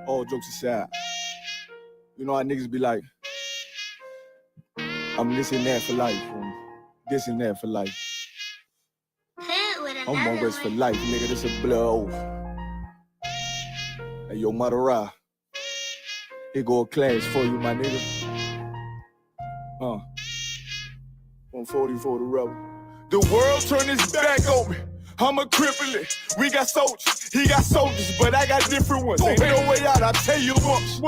all jokes aside, you know how niggas be like, I'm this and that for life, this and that for life. I'm one West for life, nigga, this a blood oath. Hey, yo, Madara, here go a class for you, my nigga. 140 for the rebel. The world turned its back on me. I'm a cripple. We got soldiers, he got soldiers, but I got different ones. Ain't no way out, I tell you once.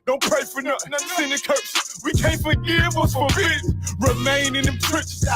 Don't pray for nothing, sin and curse. We can't forgive what's forbidden. Remain in them trenches.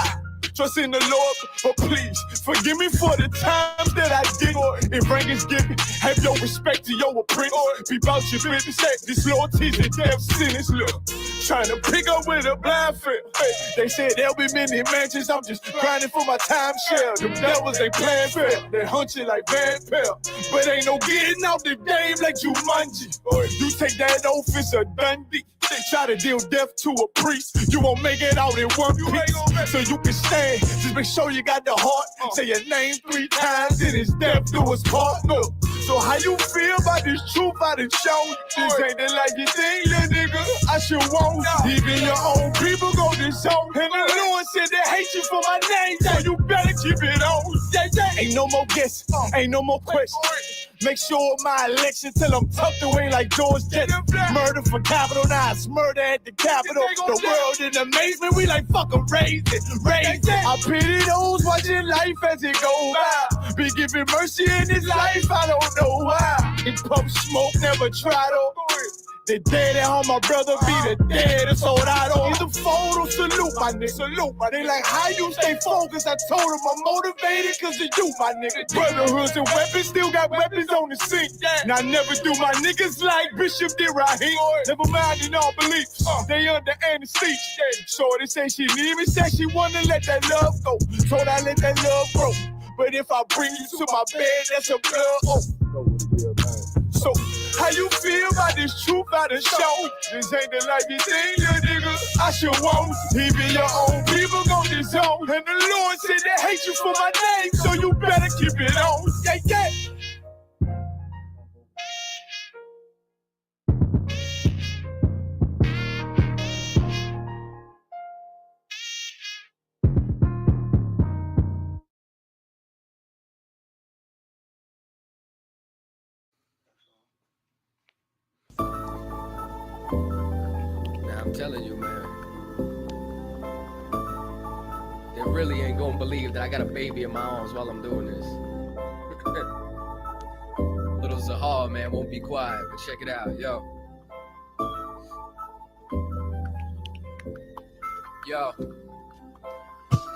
Trust in the Lord, but please forgive me for the times that I did. If rank is given, have your respect to your apprentice. Be about your business. This loyalty's a death sentence. Look, trying to pick up with a blind fail. Hey, they said there'll be many mansions. I'm just grinding for my time share. Them devils ain't playing fair. They hunt you like bad pal. But ain't no getting out the game like Jumanji. Or if you take that oath, it's a Dundee. They try to deal death to a priest. You won't make it out in one piece. So you can stand. Just make sure you got the heart. Say your name 3 times and it's death do us part. No. So how you feel about this truth I done shown? This ain't the like you think, little nigga. I should want. Even your own people go this zone. And the Lord said they hate you for my name. So you better keep it on. Ain't no more guessing. Ain't no more questions. Make sure my election till I'm tucked away like George Jetson. Murder for capital, now it's murder at the Capitol. The world in amazement, we like fucking raise it. I pity those watching life as it goes by. Be giving mercy in this life, I don't know why. In pump smoke, never try to. The dead at home, my brother be the dead, it's all I don't. It's a photo, salute my nigga, salute my nigga. They like, how you stay focused? I told them I'm motivated cause of you, my nigga. Brotherhoods and weapons, still got weapons on the scene. Now I never do my niggas like Bishop did Raheem. Never mind in all beliefs, they under anesthesia. Shorty say she leave me, said she wanna let that love go. Told I let that love grow. But if I bring you to my bed, that's a blood oath. So, how you feel about this truth I done shown? This ain't the life you think, little nigga. I should want. Even your own people go this zone. And the Lord said they hate you for my name, so you better keep it on. Yeah, yeah. I'm telling you, man. They really ain't gonna believe that I got a baby in my arms while I'm doing this. Little Zahar, man, won't be quiet, but check it out, yo. Yo.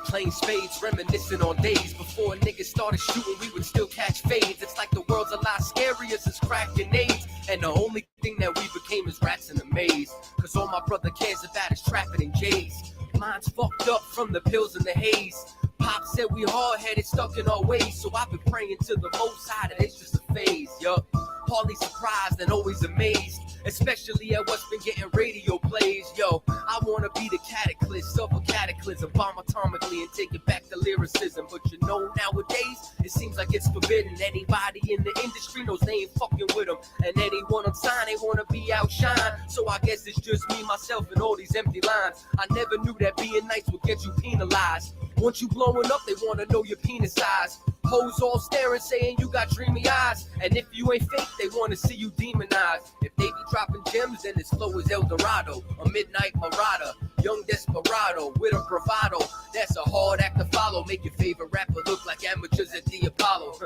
Playing spades, reminiscing on days before niggas started shooting, we would still catch fades. It's like the world's a lot scarier since crack grenades. And the only thing that we became is rats in a maze. Cause all my brother cares about is trapping in J's. Mine's fucked up from the pills and the haze. Pop said we hard-headed, stuck in our ways. So I've been praying to the most high that it's just a phase, yup. Hardly surprised and always amazed, especially at what's been getting radio plays. Yo, I wanna be the cataclysm of a cataclysm, bomb atomically and take it back to lyricism. But you know, nowadays, it seems like it's forbidden. Anybody in the industry knows they ain't fucking with them. And anyone on sign, they wanna be outshined. So I guess it's just me, myself, and all these empty lines. I never knew that being nice would get you penalized. Once you blowing up, they wanna know your penis size. Hoes all staring, saying you got dreamy eyes. And if you ain't fake, they wanna see you demonized. If they be dropping gems, then it's slow as El Dorado. A midnight marauder, young desperado with a bravado. That's a hard act to follow. Make your favorite rapper look like amateurs at the Apollo.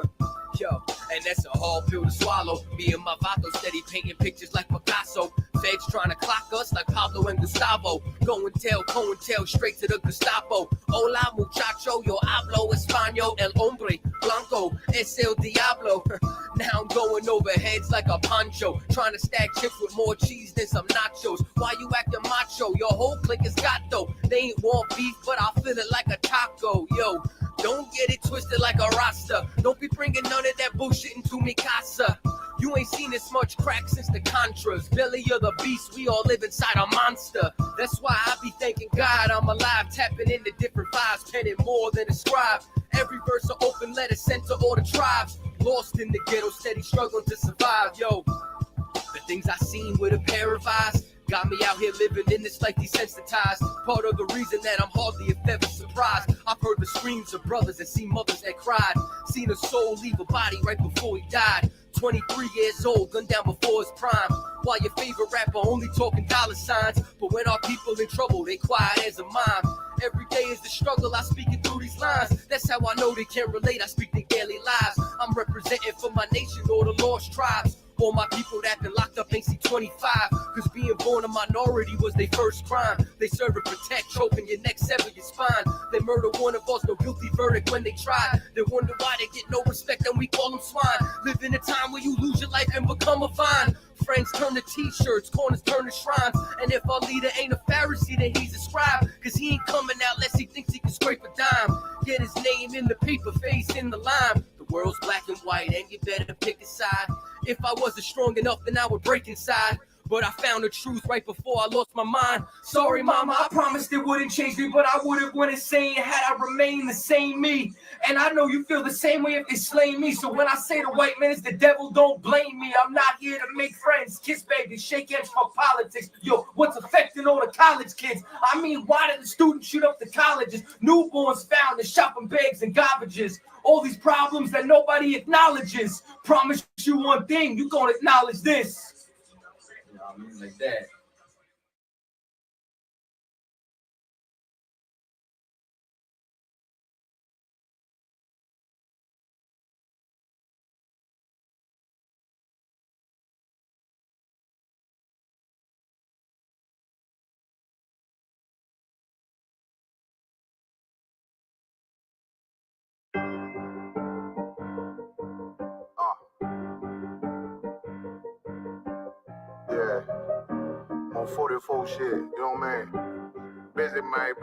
Yo, and that's a hard pill to swallow. Me and my vato steady painting pictures like Picasso. Feds trying to clock us like Pablo and Gustavo. Go and tell straight to the Gestapo. Hola muchacho, yo hablo español. El hombre blanco es el diablo. Now I'm going over heads like a poncho. Trying to stack chips with more cheese than some nachos. Why you acting macho? Your whole clique is gato. They ain't want beef, but I feel it like a taco. Yo, don't get it twisted like a rasta. Don't be bringing none of that bullshit into mi casa. You ain't seen this much crack since the Contras. Belly of the beast, we all live inside a monster. That's why I be thanking God I'm alive, tapping into different vibes, penning more than a scribe. Every verse an open letter sent to all the tribes. Lost in the ghetto, steady struggling to survive, yo. Things I seen with a pair of eyes got me out here living in this life desensitized. Part of the reason that I'm hardly if ever surprised. I've heard the screams of brothers and seen mothers that cried. Seen a soul leave a body right before he died. 23 years old, gunned down before his prime. While your favorite rapper only talking dollar signs. But when our people in trouble, they quiet as a mime. Every day is the struggle, I speak it through these lines. That's how I know they can't relate, I speak their daily lives. I'm representing for my nation or the lost tribes. All my people that been locked up ain't see 25. Cause being born a minority was their first crime. They serve and protect, choking your neck, sever your spine. They murder one of us, no guilty verdict when they try. They wonder why they get no respect and we call them swine. Live in a time where you lose your life and become a vine. Friends turn to t-shirts, corners turn to shrines. And if our leader ain't a Pharisee, then he's a scribe. Cause he ain't coming out unless he thinks he can scrape a dime. Get his name in the paper, face in the lime. The world's black and white and you better pick a side. If I wasn't strong enough, then I would break inside. But I found the truth right before I lost my mind. Sorry, mama, I promised it wouldn't change me, but I would have went insane had I remained the same me. And I know you feel the same way if they slay me. So when I say the white man is the devil, don't blame me. I'm not here to make friends, kiss babies, shake hands for politics. Yo, what's affecting all the college kids? I mean, why did the students shoot up the colleges? Newborns found in shopping bags and garbages. All these problems that nobody acknowledges. Promise you one thing, you gonna acknowledge this. You know what I mean? Like that. Yeah, on 44 shit, you know what I mean? Busy man.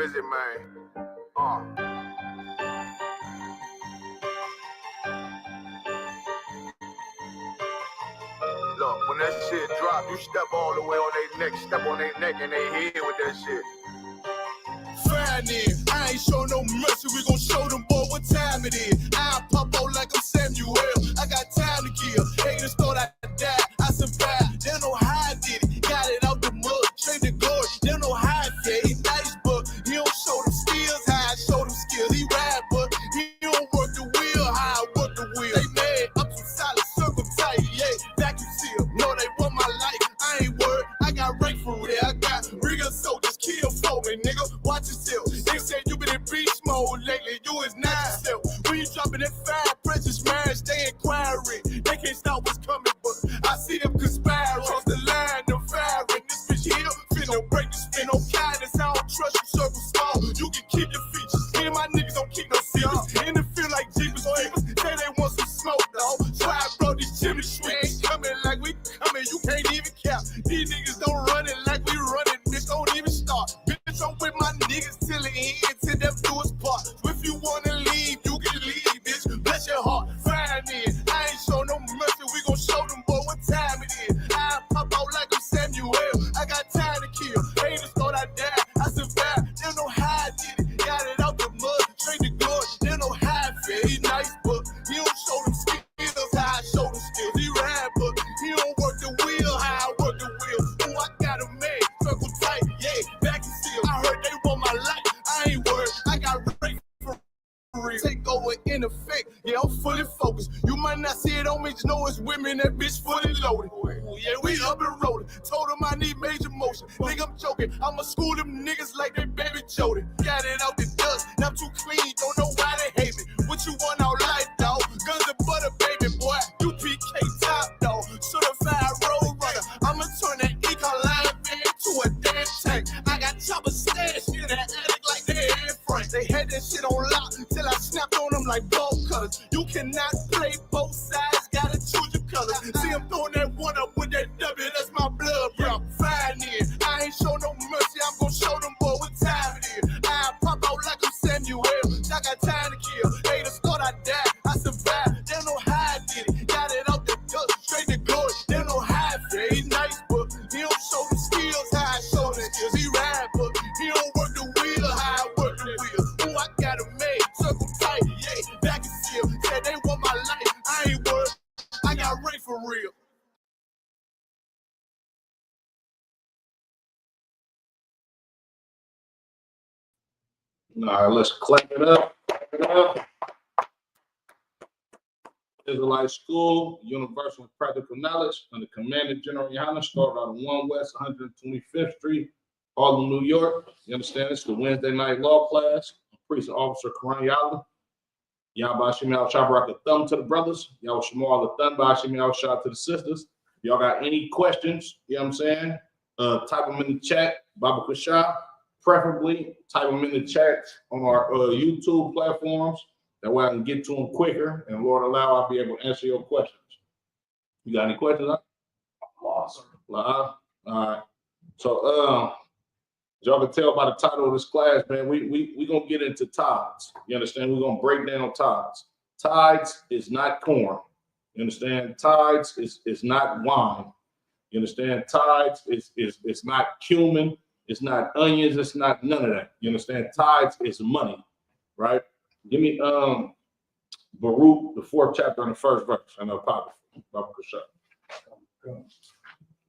Look, when that shit drop, you step all the way on their neck, step on their neck and they head with that shit. Fine then, I ain't show no mercy, we gon' show them boy what time it is. I pop out like I'm Samuel, I got time to kill. Haters thought I died, I survived. They don't know how I did it, got it out the mud, straight to glory. They don't know how I did it. He nice, but he don't show them skills, how I show them skills. He ride, but he don't work the wheel, how I work the wheel. They mad, up to solid, circle tight, yeah, vacuum seal. No, they want my life, I ain't worried. I got rank for real, I got real soldiers, kill for me, nigga. Watch yourself. They say you been in beast mode lately, you is not yourself. When you dropping that fire, precious marriage, they inquiring. They can't stop what's coming, but I see them conspiring. Cross the line, them firing. This bitch here, finna break the spin. No kindness, I don't trust you, circle small. You can keep your features. Me and my niggas don't keep no secrets. In the field like Jeepers Creepers, say they want some smoke, dog. So I brought these chimney sweeps. Coming like we coming, you can't even cap. These niggas don't run it like we running, bitch, don't even start. Bitch, I'm with my niggas till the end, till them do us part. If you wanna leave, you can leave, bitch. Bless your heart, fine then. I ain't show no mercy, we gon' show them boy what time it is. I pop out like I'm Samuel, I got time to kill. Haters thought I died, I survived. They don't know how I did it, got it out the mud, straight to glory. They don't know how I feel. He nice, but he don't show them skills, how I show them skills. He ride, but he don't work the wheel, how I work the wheel. Ooh, I got a man, circle tight, yeah, back and seal. I heard they want my life, I ain't worried, I got rape for real. Take over in effect, yeah, I'm fully focused. You might not see it on me, just know it's women, that bitch fully loaded. Ooh, yeah, we up and rolling. Told them I need major motion. Think I'm joking, I'ma school them niggas like they baby Jody. Got it out the dust, now I'm too clean, don't know why they hate me. What you want out life, dog? Guns and butter, baby boy. You PK top, dog. Certified road runner. I'ma turn that econ line into a damn tank. I got choppers stashed in that attic like they in front. They had that shit on lock till I snapped on them like ball cutters. You cannot play both sides, gotta choose your colors. See, I'm throwing that one up with that W, that's my blood, bro. Fine in. I ain't show no mercy, I'm gonna show them boy what time it is. I pop out like I'm Samuel, I got time to kill. Haters thought I died, I survived. They don't know how I did it, got it out the dust, straight to glory. They don't know how I feel. He nice, but he don't show the skills, how I show the skills. He ride, but he don't work the wheel, how I work the wheel. Ooh, I got a man, circle tight, yeah, back and seal. Said they want my life, I ain't worried, I got rape for real. All right, let's clap it up. Clap it up. Israelite School, Universal and Practical Knowledge, under Commander General Yohana, started out on 1 West 125th Street, Harlem, New York. You understand? It's the Wednesday night law class. Priest and Officer Karan Yala. Y'all Bashim Al Shabrak a thumb to the brothers. Y'all Shamal the thumb Bashim Al Shah to the sisters. If y'all got any questions, you know what I'm saying? Type them in the chat, Baba Kasha. Preferably type them in the chat on our YouTube platforms. That way I can get to them quicker, and Lord allow, I'll be able to answer your questions. You got any questions? Awesome. All right. So, y'all can tell by the title of this class, man, we gonna get into tithes. You understand? We're gonna break down tithes. Tithes is not corn. You understand? Tithes is not wine. You understand? Tithes is not cumin. It's not onions. It's not none of that. You understand? Tithes is money, right? Give me Baruch, the 4th chapter and the 1st verse. I know Papa Kasha.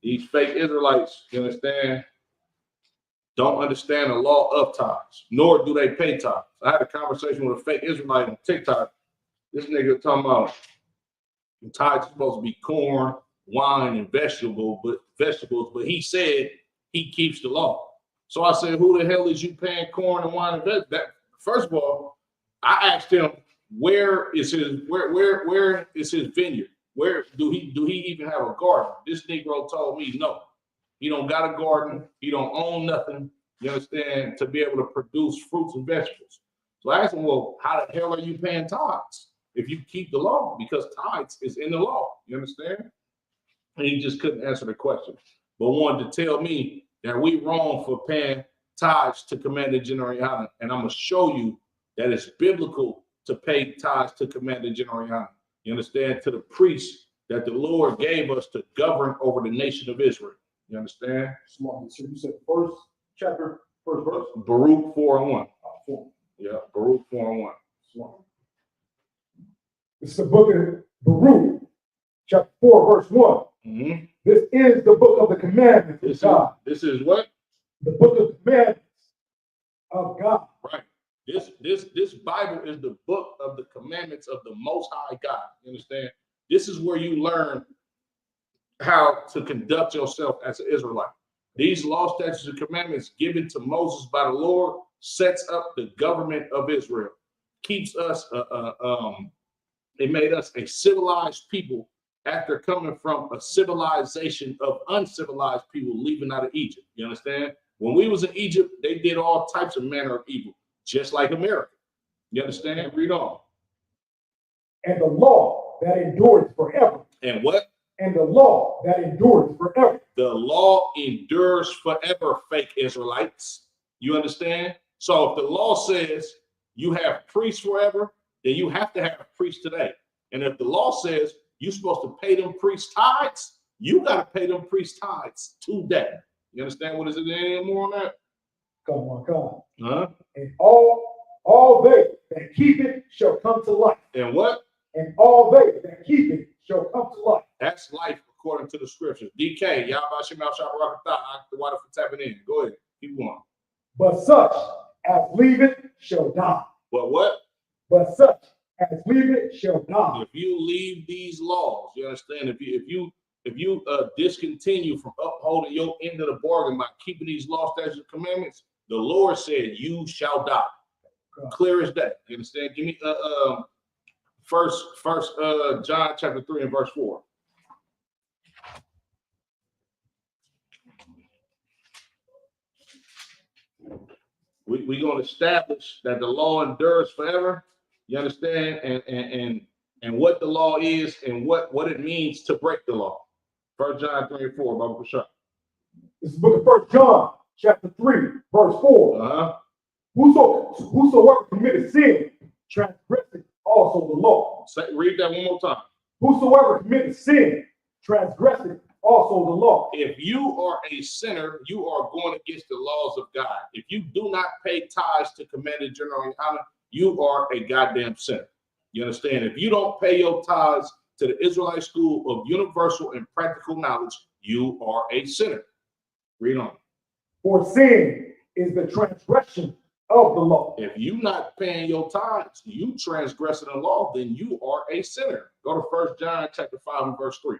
These fake Israelites, you understand, don't understand the law of tithes, nor do they pay tithes. I had a conversation with a fake Israelite on TikTok. This nigga talking about tithes are supposed to be corn, wine, and vegetables, but he said he keeps the law. So I said, who the hell is you paying corn and wine and vegetables? First of all, I asked him, where is his vineyard? Where do he even have a garden? This Negro told me no. He don't got a garden. He don't own nothing. You understand? To be able to produce fruits and vegetables. So I asked him, well, how the hell are you paying tithes if you keep the law? Because tithes is in the law. You understand? And he just couldn't answer the question, but wanted to tell me that we wrong for paying tithes to Commander General Yohana. And I'm gonna show you that it's biblical to pay tithes to Commander General Yohana. You understand? To the priests that the Lord gave us to govern over the nation of Israel. You understand? Smart. So you said first chapter, first verse? Baruch 4:1. 4. Yeah, Baruch 4:1. Smart. This is the book of Baruch, chapter 4, verse 1. Mm-hmm. This is the book of the commandments of God. This is what? The book of the commandments of God. Right. This Bible is the book of the commandments of the Most High God. You understand? This is where you learn how to conduct yourself as an Israelite. These law, statutes, and commandments given to Moses by the Lord sets up the government of Israel, keeps us, it made us a civilized people after coming from a civilization of uncivilized people leaving out of Egypt. You understand? When we was in Egypt, they did all types of manner of evil, just like America. You understand? Read on. And the law that endures forever. And what? And the law that endures forever. The law endures forever, fake Israelites. You understand? So if the law says you have priests forever, then you have to have priests today. And if the law says you're supposed to pay them priests tithes, you got to pay them priests tithes today. You understand what is it anymore on that? Come on, come on. Huh? And all they that keep it shall come to life. And what? And all they that keep it shall come to life. That's life according to the scriptures. DK, y'all about Shemal Shabarakatah, the water for tapping in. Go ahead. Keep going. But such as leave it shall die. But what? But such as leave it shall die. If you leave these laws, you understand? If you discontinue from upholding your end of the bargain by keeping these law, statutes, and commandments, the Lord said you shall die. Clear as day. You understand? Give me first John chapter 3 and verse 4. We're going to establish that the law endures forever. You understand? And what the law is and what it means to break the law. 1 John 3 and 4, Baba Kasha. This is the book of 1 John, chapter 3, verse 4. Uh-huh. Whosoever committed sin transgresseth also the law. Read that one more time. Whosoever committed sin transgresseth also the law. If you are a sinner, you are going against the laws of God. If you do not pay tithes to Commander General Yohana, you are a goddamn sinner. You understand? If you don't pay your tithes to the Israelite School of Universal and Practical Knowledge, you are a sinner. Read on. For sin is the transgression of the law. If you not paying your tithes, you transgressing the law, then you are a sinner. Go to 1 John chapter 5 and verse 3.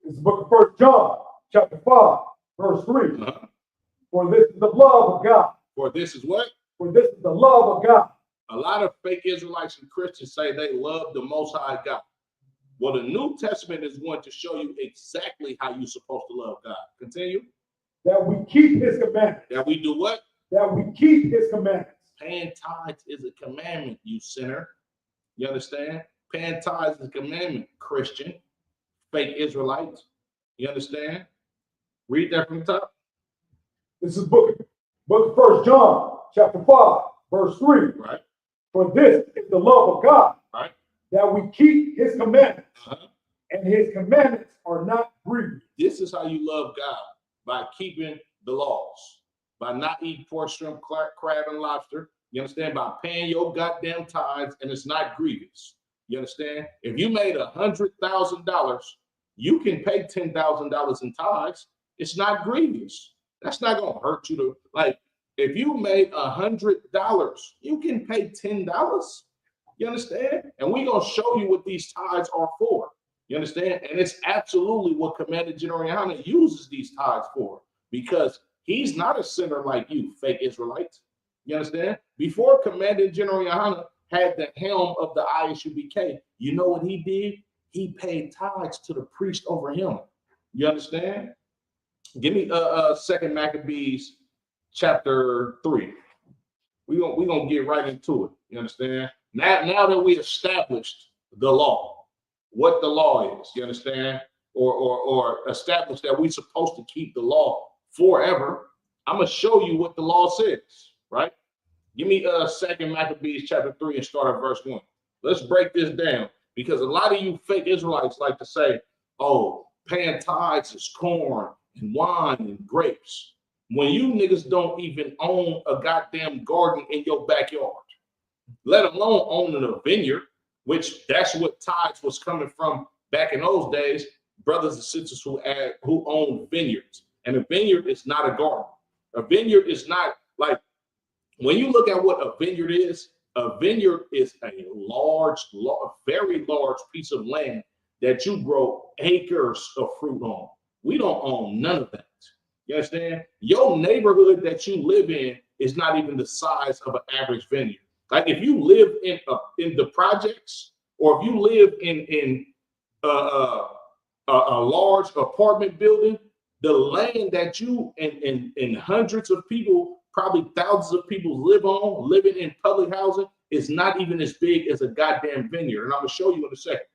It's the book of 1 John, chapter 5, verse 3. Uh-huh. For this is the love of God. For this is what? For this is the love of God. A lot of fake Israelites and Christians say they love the Most High God. Well, the New Testament is going to show you exactly how you're supposed to love God. Continue. That we keep his commandments. That we do what? That we keep his commandments. Paying tithes is a commandment, you sinner. You understand? Paying tithes is a commandment, Christian, fake Israelites. You understand? Read that from the top. This is book of 1 John, chapter 5, verse 3. Right. For this is the love of God. Right. That we keep his commandments. Uh-huh. And his commandments are not grievous. This is how you love God, by keeping the laws, by not eating pork, shrimp, crab, and lobster. You understand? By paying your goddamn tithes, and it's not grievous. You understand? If you made $100,000, you can pay $10,000 in tithes. It's not grievous. That's not gonna hurt you to like. If you made $100, you can pay $10. You understand? And we're gonna show you what these tithes are for. You understand? And it's absolutely what Commander General Yohana uses these tithes for, because he's not a sinner like you, fake Israelites. You understand? Before Commander General Yohana had the helm of the ISUBK, you know what he did? He paid tithes to the priest over him. You understand? Give me 2 Maccabees chapter 3. We're gonna get right into it. You understand? Now that we established the law, what the law is, you understand? Or established that we're supposed to keep the law forever, I'm gonna show you what the law says, right? Give me 2 Maccabees chapter 3 and start at verse 1. Let's break this down, because a lot of you fake Israelites like to say, oh, paying tithes is corn and wine and grapes, when you niggas don't even own a goddamn garden in your backyard, let alone owning a vineyard, which that's what tithes was coming from back in those days. Brothers and sisters who own vineyards. And a vineyard is not a garden. A vineyard is not like, when you look at what a vineyard is a very large piece of land that you grow acres of fruit on. We don't own none of that. You understand? Your neighborhood that you live in is not even the size of an average vineyard. Like if you live in the projects, or if you live in a large apartment building, the land that you and hundreds of people, probably thousands of people living in public housing, is not even as big as a goddamn vineyard. And I'm gonna show you in a second.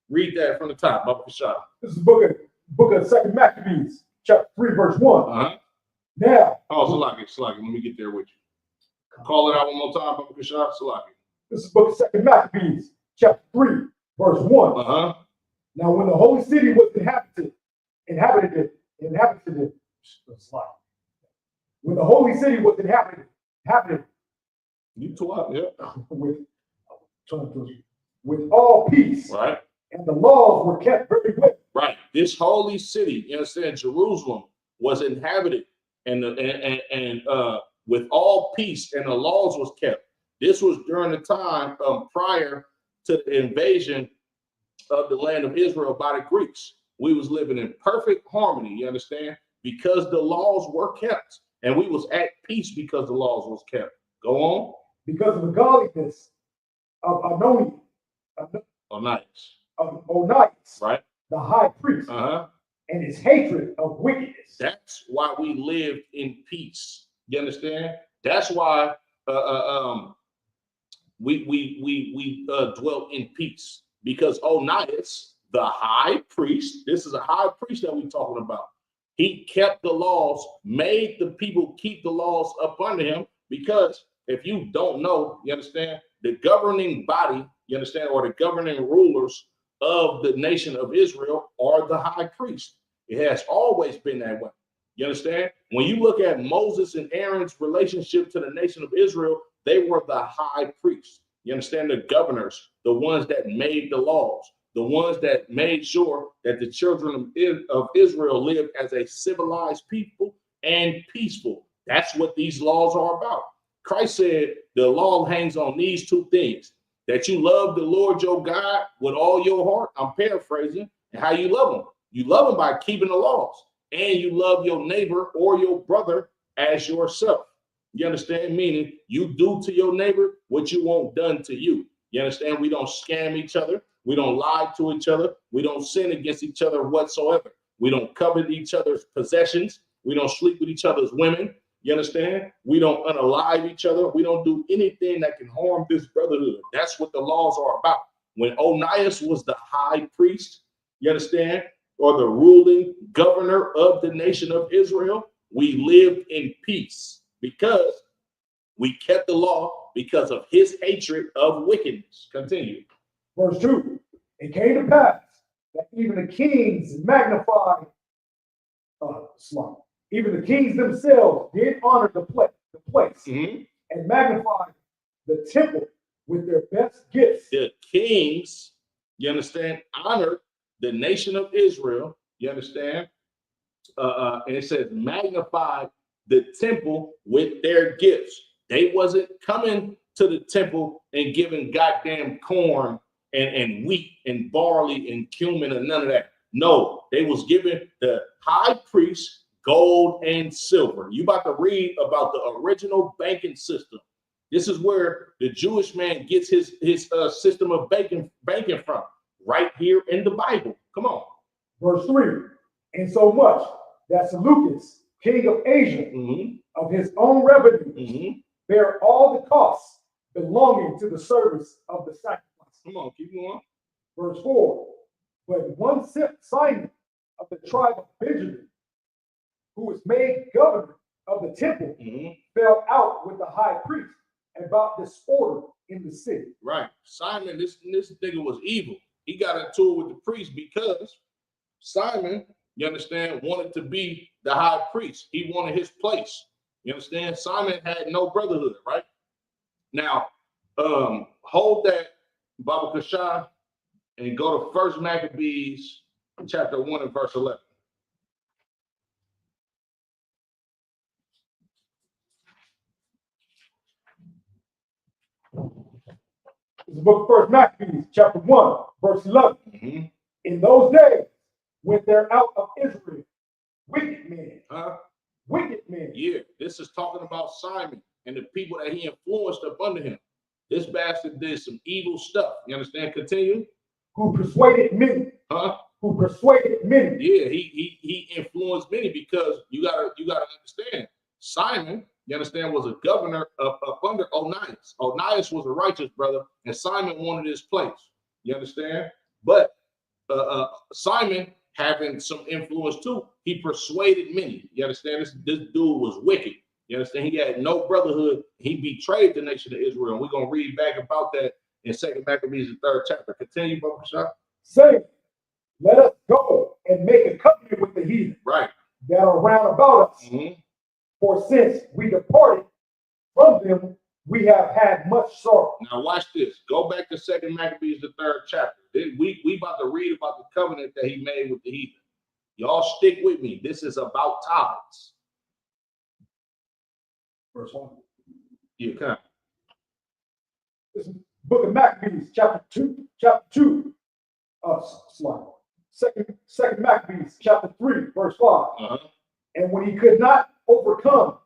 Read that from the top, Baba Kashad. This is book of 2 Maccabees, chapter 3, verse 1. Uh-huh. Now. Oh, Salaki. Let me get there with you. Call it out one more time, Baba Kashad. Salaki. This is book of 2 Maccabees, chapter 3, verse 1. Uh-huh. Now, when the holy city was inhabited, when the holy city was inhabited, you twat, yeah. with all peace, right? And the laws were kept very well. Right. This holy city, you understand, Jerusalem was inhabited and with all peace, and the laws was kept. This was during the time prior to the invasion of the land of Israel by the Greeks. We was living in perfect harmony, you understand, because the laws were kept, and we was at peace because the laws was kept. Go on. Because of the godliness of Onias, right? The high priest, and his hatred of wickedness. That's why we lived in peace. You understand? That's why we dwelt in peace, because Onias, the high priest, this is a high priest that we're talking about. He kept the laws, made the people keep the laws up under him, because if you don't know, you understand, the governing body, you understand, or the governing rulers of the nation of Israel are the high priest. It has always been that way. You understand? When you look at Moses and Aaron's relationship to the nation of Israel, they were the high priests. You understand? The governors, the ones that made the laws, the ones that made sure that the children of Israel lived as a civilized people and peaceful. That's what these laws are about. Christ said the law hangs on these two things, that you love the Lord your God with all your heart. I'm paraphrasing. And how you love him. You love him by keeping the laws. And you love your neighbor or your brother as yourself. You understand? Meaning you do to your neighbor what you want done to you. You understand? We don't scam each other. We don't lie to each other. We don't sin against each other whatsoever. We don't covet each other's possessions. We don't sleep with each other's women. You understand? We don't unalive each other. We don't do anything that can harm this brotherhood. That's what the laws are about. When Onias was the high priest, you understand, or the ruling governor of the nation of Israel, we lived in peace because we kept the law because of his hatred of wickedness. Continue. Verse 2, it came to pass that even the kings magnified, even the kings themselves did honor the place and magnified the temple with their best gifts. The kings, you understand, honored the nation of Israel, you understand? And it says magnify the temple with their gifts. They wasn't coming to the temple and giving goddamn corn and wheat and barley and cumin and none of that. No, they was giving the high priest gold and silver. You about to read about the original banking system. This is where the Jewish man gets his system of banking from, right here in the Bible. Come on. Verse 3, and so much that Seleucus, king of Asia, of his own revenue, bear all the costs belonging to the service of the sacrifice. Come on, keep going. Verse 4, but one Simon of the tribe of Benjamin, who was made governor of the temple, fell out with the high priest about disorder in the city. Right. Simon, this nigga was evil. He got into it with the priest because Simon, you understand, wanted to be the high priest. He wanted his place. You understand? Simon had no brotherhood, right? Now, hold that, Baba Kasha, and go to 1 Maccabees chapter 1 and verse 11. It's the book of 1 Maccabees, chapter 1, verse 11. In those days, went there out of Israel wicked men. Wicked men. Yeah, this is talking about Simon and the people that he influenced up under him. This bastard did some evil stuff. You understand? Continue. Who persuaded many. Who persuaded many. Yeah, he influenced many because you gotta understand. Simon, you understand, was a governor up under Onias. Onias was a righteous brother, and Simon wanted his place. You understand? But Simon, having some influence too, he persuaded many. You understand? This dude was wicked. You understand? He had no brotherhood. He betrayed the nation of Israel. And we're going to read back about that in 2 Maccabees, the 3rd chapter. Continue, Brother Shah. Saying, let us go and make a covenant with the heathen. Right. That are round about us. For since we departed from them, we have had much sorrow. Now watch this. Go back to 2 Maccabees, the 3rd chapter. We about to read about the covenant that he made with the heathen. Y'all stick with me. This is about tithes. Verse 1. Yeah, come. This is book of Maccabees, chapter 2. Second Maccabees, chapter 3, verse 5. And when he could not overcome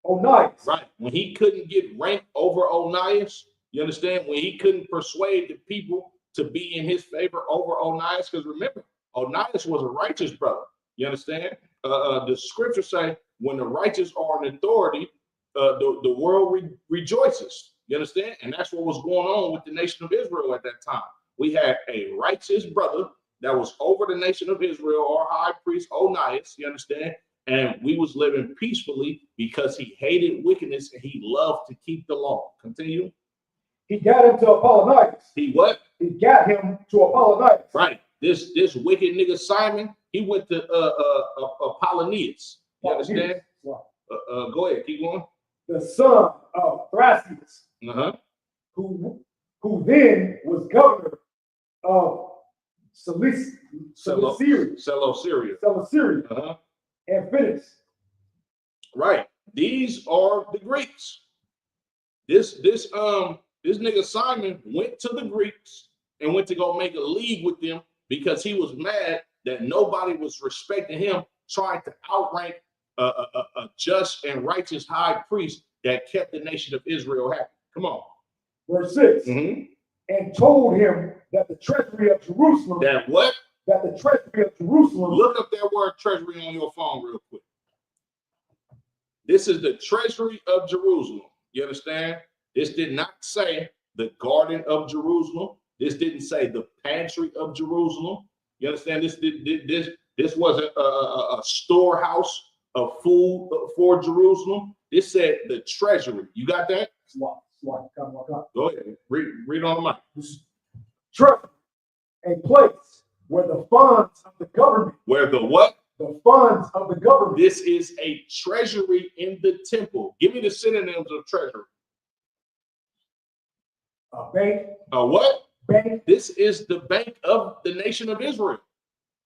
Onias. Right. When he couldn't get rank over Onias, you understand? When he couldn't persuade the people to be in his favor over Onias, because remember, Onias was a righteous brother. You understand? The scriptures say when the righteous are in authority, the world rejoices. You understand? And that's what was going on with the nation of Israel at that time. We had a righteous brother that was over the nation of Israel, our high priest Onias, you understand? And we was living peacefully because he hated wickedness and he loved to keep the law. Continue. He got him to Apollonius. He what? He got him to Apollonius. Right. This wicked nigga Simon, he went to Apollonius. You understand? Go ahead, keep going. The son of Thrasius, who then was governor of Celesyria. Celesyria. And finished Right. These are the Greeks. This nigga Simon went to the Greeks and went to go make a league with them because he was mad that nobody was respecting him, trying to outrank a just and righteous high priest that kept the nation of Israel happy. Come on. Verse 6. And told him that the treasury of Jerusalem. That what? That the treasury of Jerusalem. Look up that word treasury on your phone real quick. This is the treasury of Jerusalem. You understand? This did not say the garden of Jerusalem. This didn't say the pantry of Jerusalem. You understand? This wasn't a storehouse of food for Jerusalem. This said the treasury. You got that? Go ahead. Read on the mic. Treasury, a place where the funds of the government. Where the what? The funds of the government. This is a treasury in the temple. Give me the synonyms of treasury. A bank. A what? Bank. This is the bank of the nation of Israel.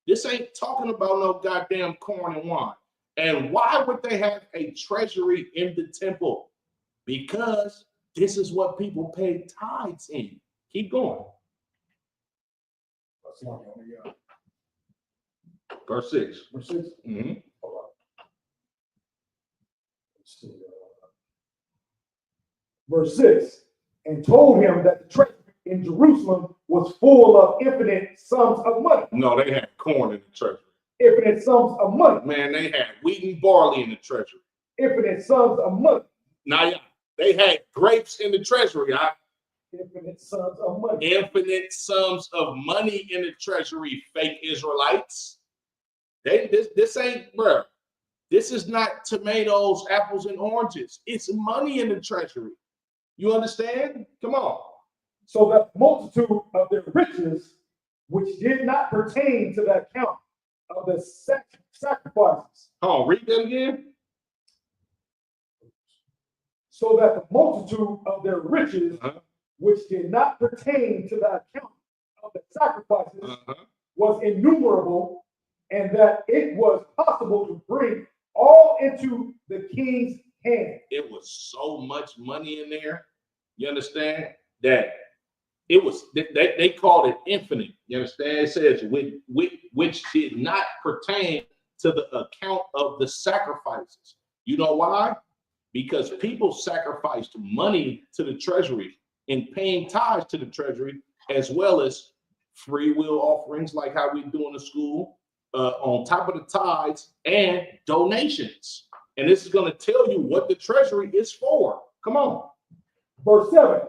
This ain't talking about no goddamn corn and wine. And why would they have a treasury in the temple? Because this is what people pay tithes in. Keep going. Verse 6. Verse 6. Verse 6. And told him that the treasury in Jerusalem was full of infinite sums of money. No, they had corn in the treasury. Infinite sums of money. Man, they had wheat and barley in the treasury. Infinite sums of money. Now, they had grapes in the treasury. Infinite sums of money. Infinite sums of money in the treasury, fake Israelites. This ain't, bro. This is not tomatoes, apples, and oranges. It's money in the treasury. You understand? Come on. So that the multitude of their riches, which did not pertain to the account of the sacrifices. Oh, read that again. So that the multitude of their riches, which did not pertain to the account of the sacrifices, was innumerable, and that it was possible to bring all into the king's hand. It was so much money in there. You understand? That it was, they called it infinite. You understand? It says which did not pertain to the account of the sacrifices. You know why? Because people sacrificed money to the treasury and paying tithes to the treasury, as well as free will offerings, like how we do in the school, on top of the tithes and donations. And this is going to tell you what the treasury is for. Come on. Verse 7.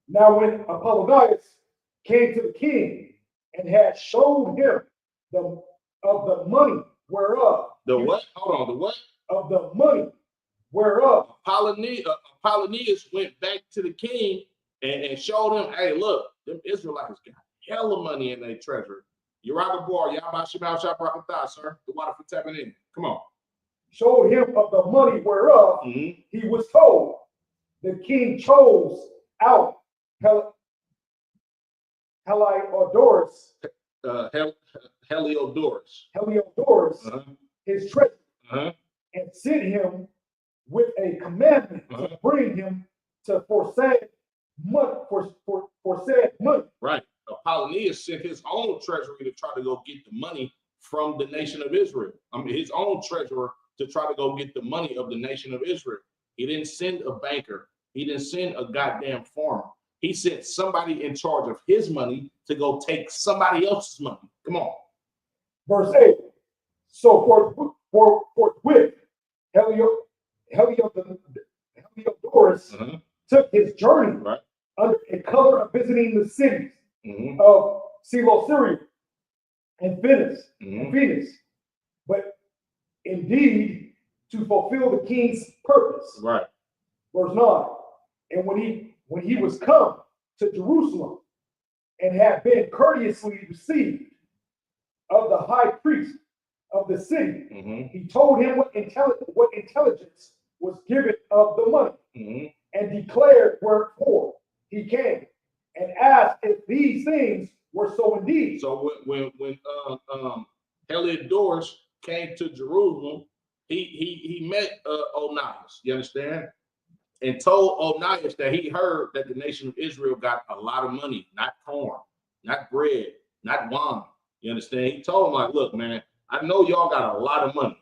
Now when Apollonius came to the king and had showed him of the money whereof. The what? Hold on. The what? Of the money whereof. Apollonius went back to the king and showed him, hey, look, them Israelites got hella money in their treasury. Yeragabor, Yabashimal Shabrakatah, sir. The water for tapping in. Come on. Showed him of the money whereof he was told. The king chose out Heliodorus, his treasury, and sent him with a commandment to bring him to for said money. Right. Apollonius sent his own treasury to try to go get the money from the nation of Israel. I mean, his own treasurer to try to go get the money of the nation of Israel. He didn't send a banker. He didn't send a goddamn farmer. He sent somebody in charge of his money to go take somebody else's money. Come on. Verse 8. So forthwith, Heliodorus took his journey under a color of visiting the cities of Syria and Phoenix, but indeed to fulfill the king's purpose. Right. Verse 9. And when he was come to Jerusalem and had been courteously received of the high priest of the city, he told him what intelligence was given of the money, and declared wherefore he came, and asked if these things were so indeed. So when Heliodorus came to Jerusalem, he met Onias, you understand? And told Onias that he heard that the nation of Israel got a lot of money, not corn, not bread, not wine. You understand? He told him, like, look, man, I know y'all got a lot of money.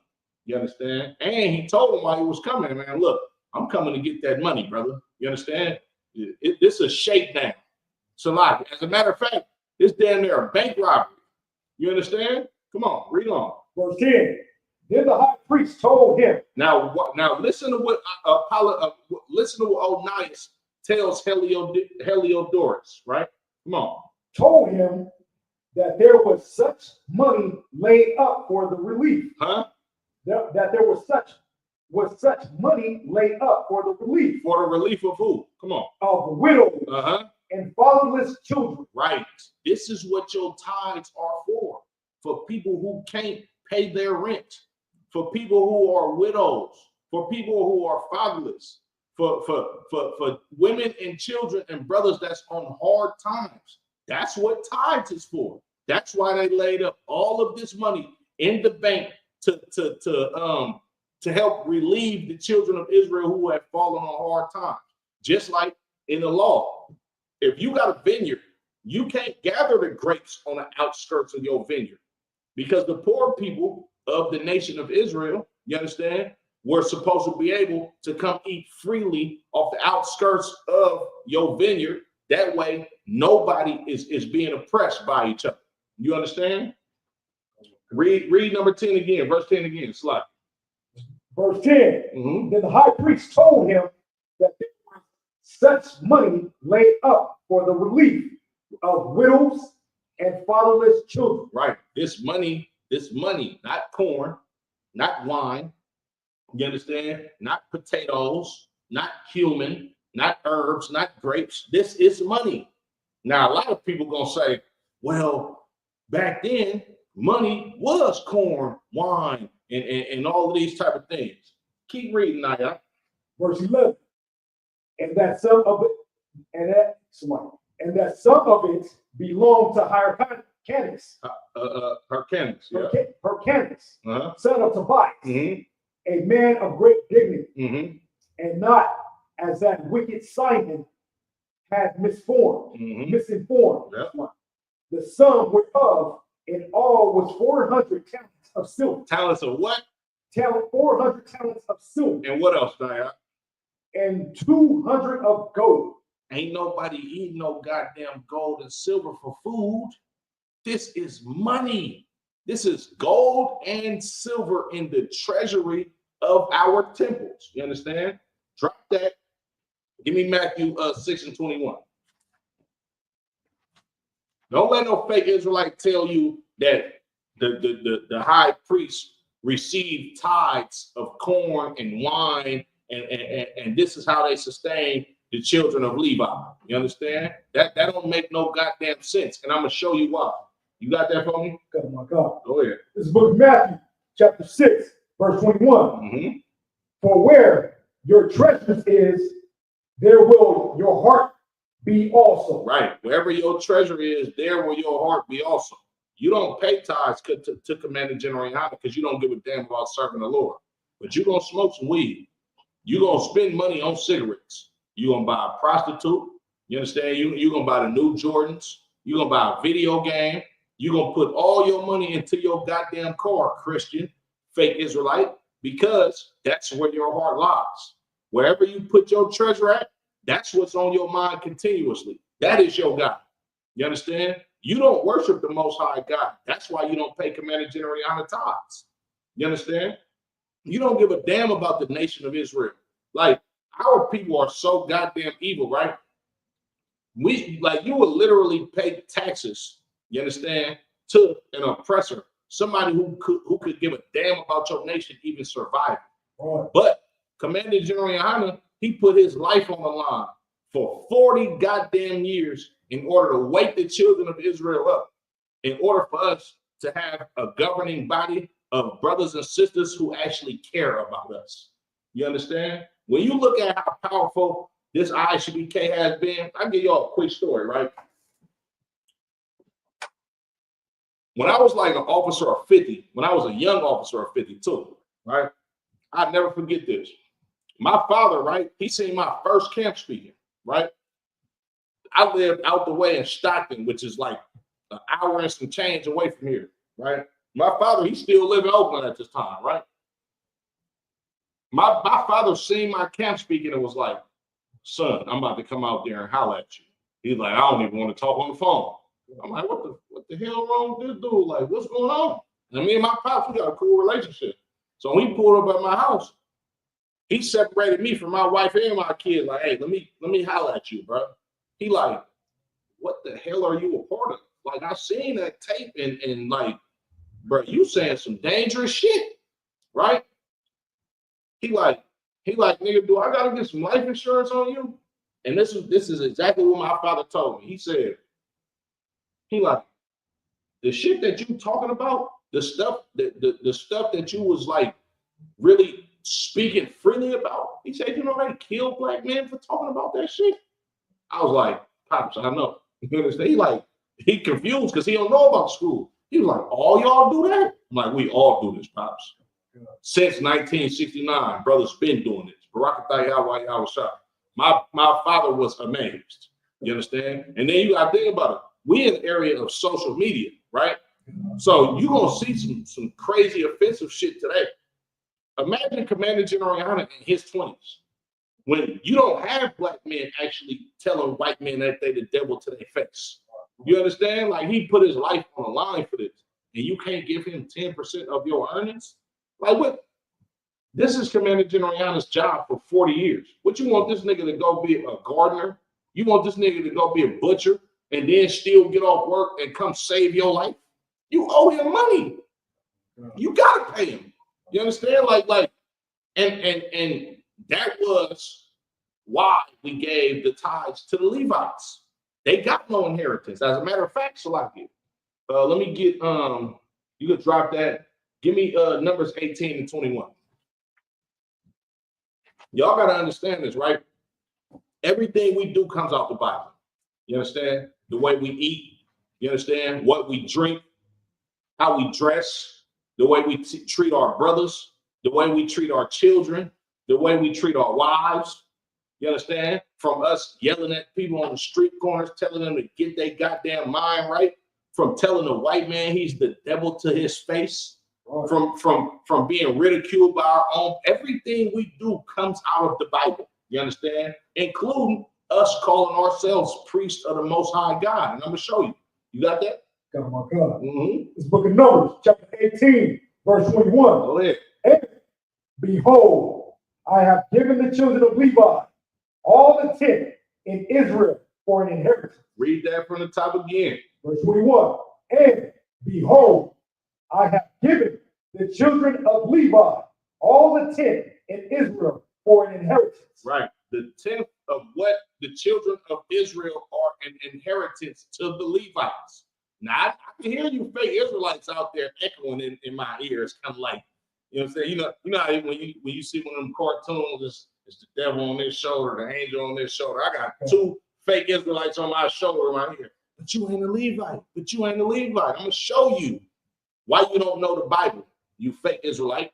You understand? And he told him while he was coming, man, look, I'm coming to get that money, brother. You understand? This is a shakedown. So, like, as a matter of fact, it's damn near a bank robbery. You understand? Come on, read on. Verse 10. Then the high priest told him. Now listen to what Onias tells Heliodorus, right? Come on. Told him that there was such money laid up for the relief. Huh? That there was such money laid up for the relief. For the relief of who? Come on. Of widows and fatherless children. Right. This is what your tithes are for. For people who can't pay their rent. For people who are widows. For people who are fatherless. For women and children and brothers that's on hard times. That's what tithes is for. That's why they laid up all of this money in the bank to help relieve the children of Israel who have fallen on hard times. Just like in the law, if you got a vineyard, you can't gather the grapes on the outskirts of your vineyard because the poor people of the nation of Israel, you understand, were supposed to be able to come eat freely off the outskirts of your vineyard. That way, nobody is being oppressed by each other. You understand? Read number 10 again, verse 10 again, slide. Verse 10. Then the high priest told him that there was such money laid up for the relief of widows and fatherless children. Right. This money, not corn, not wine. You understand? Not potatoes, not cumin, not herbs, not grapes. This is money. Now, a lot of people gonna say, well, back then, money was corn, wine, and all of these type of things. Keep reading, Naya. Verse 11. And that some of it belonged to Hyrcanus. Hyrcanus, yeah. Hyrcanus, son of Tobias, a man of great dignity, and not as that wicked Simon had misinformed. Yep. The sum whereof in all was 400 talents of silver. Talents of what? 400 talents of silver. And what else, Naya? And 200 of gold. Ain't nobody eating no goddamn gold and silver for food. This is money. This is gold and silver in the treasury of our temples. You understand? Drop that. Give me Matthew 6:21. Don't let no fake Israelite tell you that the high priest received tithes of corn and wine, and this is how they sustain the children of Levi. You understand? That don't make no goddamn sense, and I'm gonna show you why. You got that for me? Oh my God. Go ahead. This is book of Matthew, chapter 6, verse 21. For where your treasures is, there will your heart be also. Right. Wherever your treasure is, there will your heart be also. You don't pay tithes to Commander General Yohana because you don't give a damn about serving the Lord. But you're going to smoke some weed. You're going to spend money on cigarettes. You're going to buy a prostitute. You understand? You're going to buy the new Jordans. You're going to buy a video game. You're going to put all your money into your goddamn car, Christian, fake Israelite, because that's where your heart lies. Wherever you put your treasure at, that's what's on your mind continuously. That is your God. You understand? You don't worship the Most High God. That's why you don't pay Commander General Yohana tithes. You understand? You don't give a damn about the nation of Israel. Like, our people are so goddamn evil, right? You would literally pay taxes, you understand, to an oppressor, somebody who could give a damn about your nation even surviving. Right. But Commander General Yohana, he put his life on the line for 40 goddamn years in order to wake the children of Israel up, in order for us to have a governing body of brothers and sisters who actually care about us. You understand? When you look at how powerful this ISBK has been, I'll give y'all a quick story, right? When I was like an officer of 50, when I was a young officer of 52, right? I'll never forget this. My father, right? He seen my first camp speaking, right? I lived out the way in Stockton, which is like an hour and some change away from here, right? My father, he still lived in Oakland at this time, right? My father seen my camp speaking and was like, son, I'm about to come out there and holler at you. He's like, I don't even want to talk on the phone. I'm like, what the hell wrong with this dude? Like, what's going on? And me and my pops, we got a cool relationship. So when he pulled up at my house, he separated me from my wife and my kid. Like, hey, let me holler at you, bro. He like, what the hell are you a part of? Like, I seen that tape and like, bro, you saying some dangerous shit, right? He like, nigga, do I gotta get some life insurance on you? And this is exactly what my father told me. He said, he like, the shit that you talking about, the stuff that you was like really speaking freely about. He said, you know, they kill black men for talking about that shit. I was like, Pops, I know. You understand? He confused because he don't know about school. He was like, all y'all do that? I'm like, we all do this, Pops. Since 1969, brothers been doing this. Barakatah Yahweh Yahushua. My father was amazed. You understand? And then you got to think about it. We in the area of social media, right? So you're going to see some crazy offensive shit today. Imagine Commander General Yana in his 20s. When you don't have black men actually telling white men that they the devil to their face. You understand? Like, he put his life on the line for this. And you can't give him 10% of your earnings? Like, what? This is Commander General Yana's job for 40 years. What, you want this nigga to go be a gardener? You want this nigga to go be a butcher and then still get off work and come save your life? You owe him money. You gotta pay him. You understand? And that was why we gave the tithes to the Levites. They got no inheritance. As a matter of fact, Salaki, let me get you could drop that. Give me Numbers 18 and 21. Y'all gotta understand this, right? Everything we do comes out the Bible. You understand? The way we eat, you understand? What we drink, how we dress, the way we treat our brothers, the way we treat our children, the way we treat our wives. You understand? From us yelling at people on the street corners, telling them to get their goddamn mind right, from telling the white man he's the devil to his face, from being ridiculed by our own. Everything we do comes out of the Bible. You understand? Including us calling ourselves priests of the Most High God. And I'm gonna show you. You got that? Got my God. This book of Numbers, chapter 18, verse 21. Go ahead. And behold, I have given the children of Levi all the 10 in Israel for an inheritance. Read that from the top again. Verse 21. And behold, I have given the children of Levi all the 10 in Israel for an inheritance. Right. The 10th of what the children of Israel are an inheritance to the Levites. Now, I can hear you fake Israelites out there echoing in my ears, kind of like, you know what I'm saying? You know how when you see one of them cartoons, it's the devil on this shoulder, the angel on this shoulder. I got two fake Israelites on my shoulder right here. But you ain't a Levite. But you ain't a Levite. I'm gonna show you why you don't know the Bible. You fake Israelite.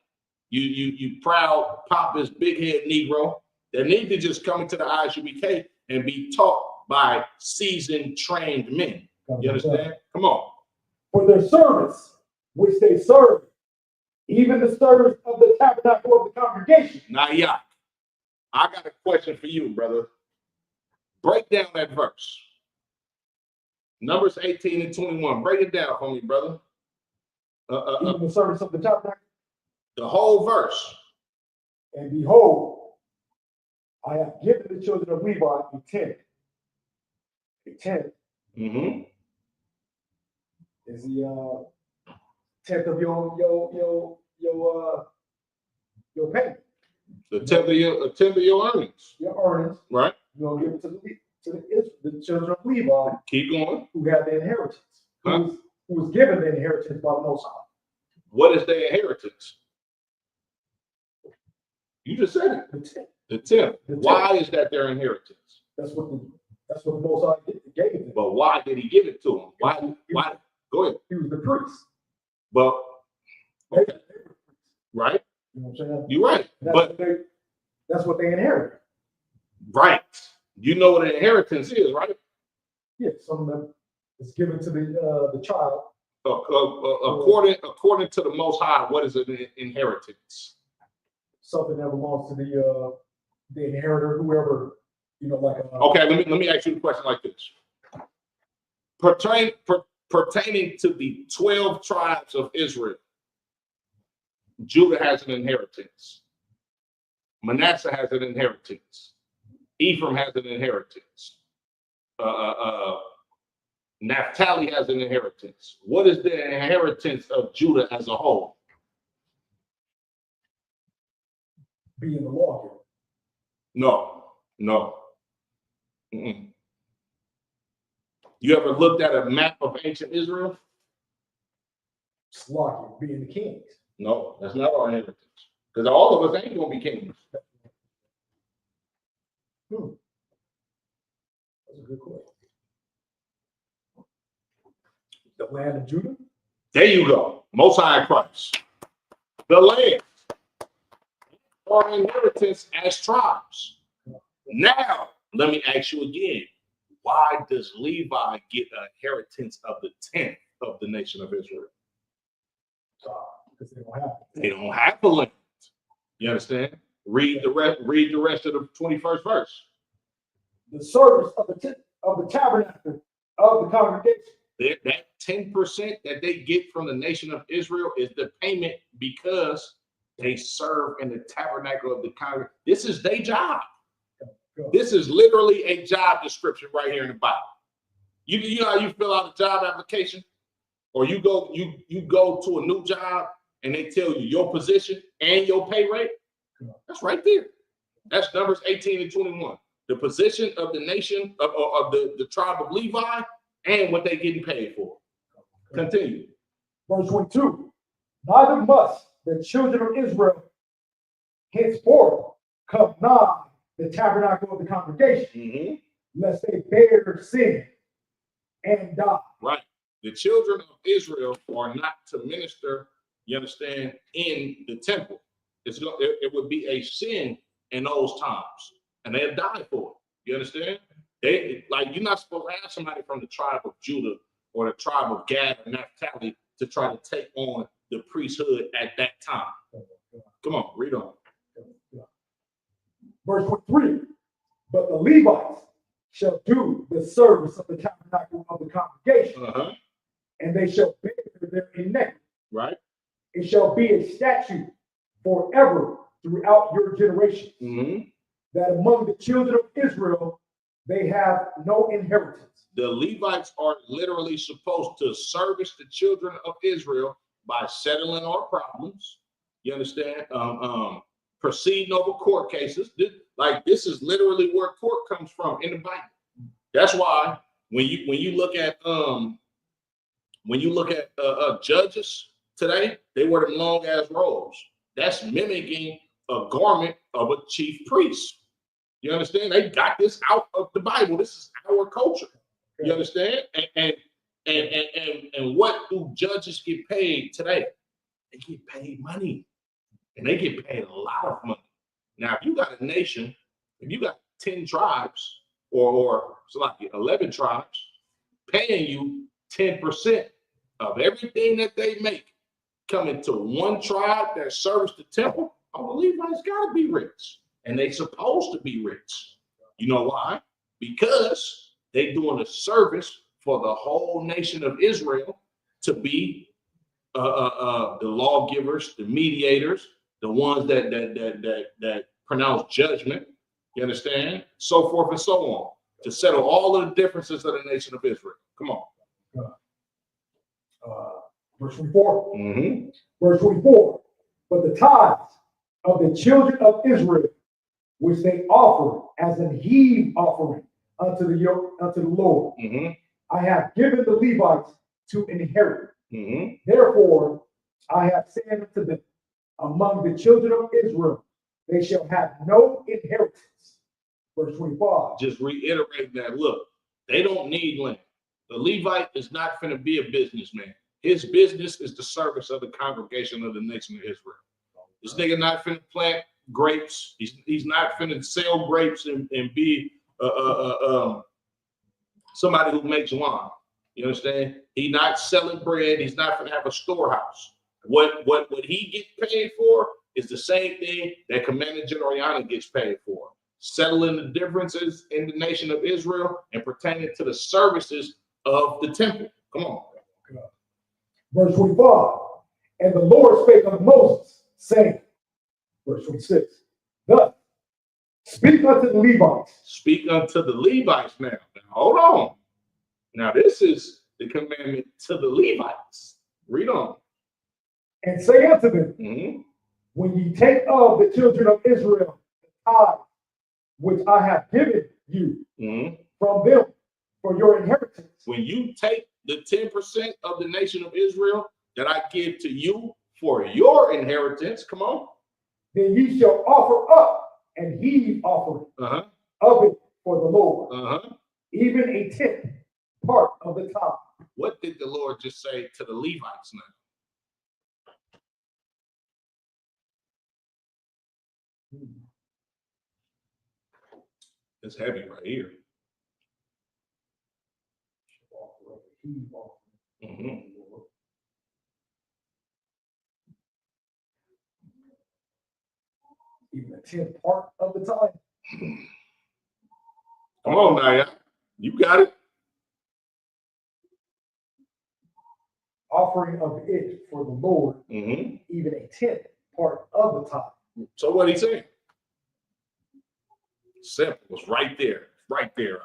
You proud, pompous, big head Negro that need to just come into the ISUBK and be taught by seasoned, trained men. You understand? Come on. For their service, which they serve, even the service of the tabernacle of the congregation. Now, yeah, I got a question for you, brother. Break down that verse. Numbers 18 and 21. Break it down for me, brother. Even the service of the tabernacle. The whole verse. And behold, I have given the children of Levi a tenth. A tenth. Mm-hmm. Is the tenth of your payment. The tenth of your earnings. Your earnings. Right. You're gonna give it to the children of Levi. Keep going. Who have the inheritance. Who was given the inheritance by the Most High. What is their inheritance? You just said it. The tenth. Why is that their inheritance? That's what the Most High gave them. But why did he give it to them? Why? Go ahead. He was the priest. But okay. Right. You know what I'm saying? You're right. That's what they inherit. Right. You know what an inheritance is, right? Yeah, some of them is given to the child. According to the Most High, what is an inheritance? Something that belongs to the inheritor, whoever, like. Okay, let me ask you a question like this. Pertaining to the 12 tribes of Israel, Judah has an inheritance. Manasseh has an inheritance. Ephraim has an inheritance. Naphtali has an inheritance. What is the inheritance of Judah as a whole? Being the lawgiver. No. Mm-mm. You ever looked at a map of ancient Israel? Lawgiver, being the kings. No, that's not our inheritance. Because all of us ain't gonna be kings. That's a good question. The land of Judah? There you go. Most High Christ. The land. Our inheritance as tribes. Now, let me ask you again. Why does Levi get an inheritance of the 10th of the nation of Israel? Because they don't have it. They don't have the land. You understand? Read the rest of the 21st verse. The service of the tabernacle of the congregation. That 10% that they get from the nation of Israel is the payment because they serve in the tabernacle of the congregation. This is their job. This is literally a job description right here in the Bible. You know how you fill out a job application, or you go to a new job and they tell you your position and your pay rate. That's right there. That's Numbers 18 and 21. The position of the nation of the tribe of Levi and what they're getting paid for. Continue. Verse 22. Neither must the children of Israel henceforth come nigh the tabernacle of the congregation, lest they bear sin and die. Right. The children of Israel are not to minister, you understand, in the temple. It would be a sin in those times, and they'll die for it. You understand? You're not supposed to have somebody from the tribe of Judah or the tribe of Gad or Naphtali to try to take on the priesthood at that time. Come on, read on. Verse 23, but the Levites shall do the service of the tabernacle of the congregation, and they shall bear their iniquity. Right. It shall be a statute forever throughout your generations, that among the children of Israel they have no inheritance. The Levites are literally supposed to service the children of Israel by settling our problems. You understand? Proceeding over court cases. This is literally where court comes from in the Bible. That's why when you look at judges today, they wear them long ass robes. That's mimicking a garment of a chief priest. You understand? They got this out of the Bible. This is our culture. You understand? And what do judges get paid today? They get paid money. And they get paid a lot of money. Now, if you got a nation, if you got 10 tribes or 11 tribes paying you 10% of everything that they make coming to one tribe that serves the temple, I believe it's got to be rich. And they supposed to be rich. You know why? Because they doing a service for the whole nation of Israel to be the lawgivers, the mediators, the ones that pronounce judgment, you understand? So forth and so on, to settle all of the differences of the nation of Israel. Come on. Verse 24. Verse 24. But the tithes of the children of Israel, which they offer as an heave offering unto the Lord, I have given the Levites to inherit. Therefore, I have said unto them, among the children of Israel, they shall have no inheritance. Verse 25. Just reiterate that. Look, they don't need land. The Levite is not going to be a businessman. His business is the service of the congregation of the nation of Israel. This nigga not finna plant grapes. He's not finna sell grapes and be somebody who makes wine. You understand? He not selling bread. He's not finna have a storehouse. What he gets paid for is the same thing that Commander General Yana gets paid for. Settling the differences in the nation of Israel and pertaining to the services of the temple. Come on. Verse 25. And the Lord spake unto Moses, saying, verse 26, thus speak unto the Levites. Speak unto the Levites now. Now hold on. Now this is the commandment to the Levites. Read on. And say unto them, when ye take of the children of Israel the tithe which I have given you from them for your inheritance. When you take the 10% of the nation of Israel that I give to you for your inheritance, come on. Then ye shall offer up and heave offering of it for the Lord, even a tenth part of the tithe. What did the Lord just say to the Levites now? It's heavy right here. Even a tenth part of the tithe. Come on now, yeah. You got it. Offering of it for the Lord, even a tenth part of the tithe. So what he saying? Simple. It's right there. Right there.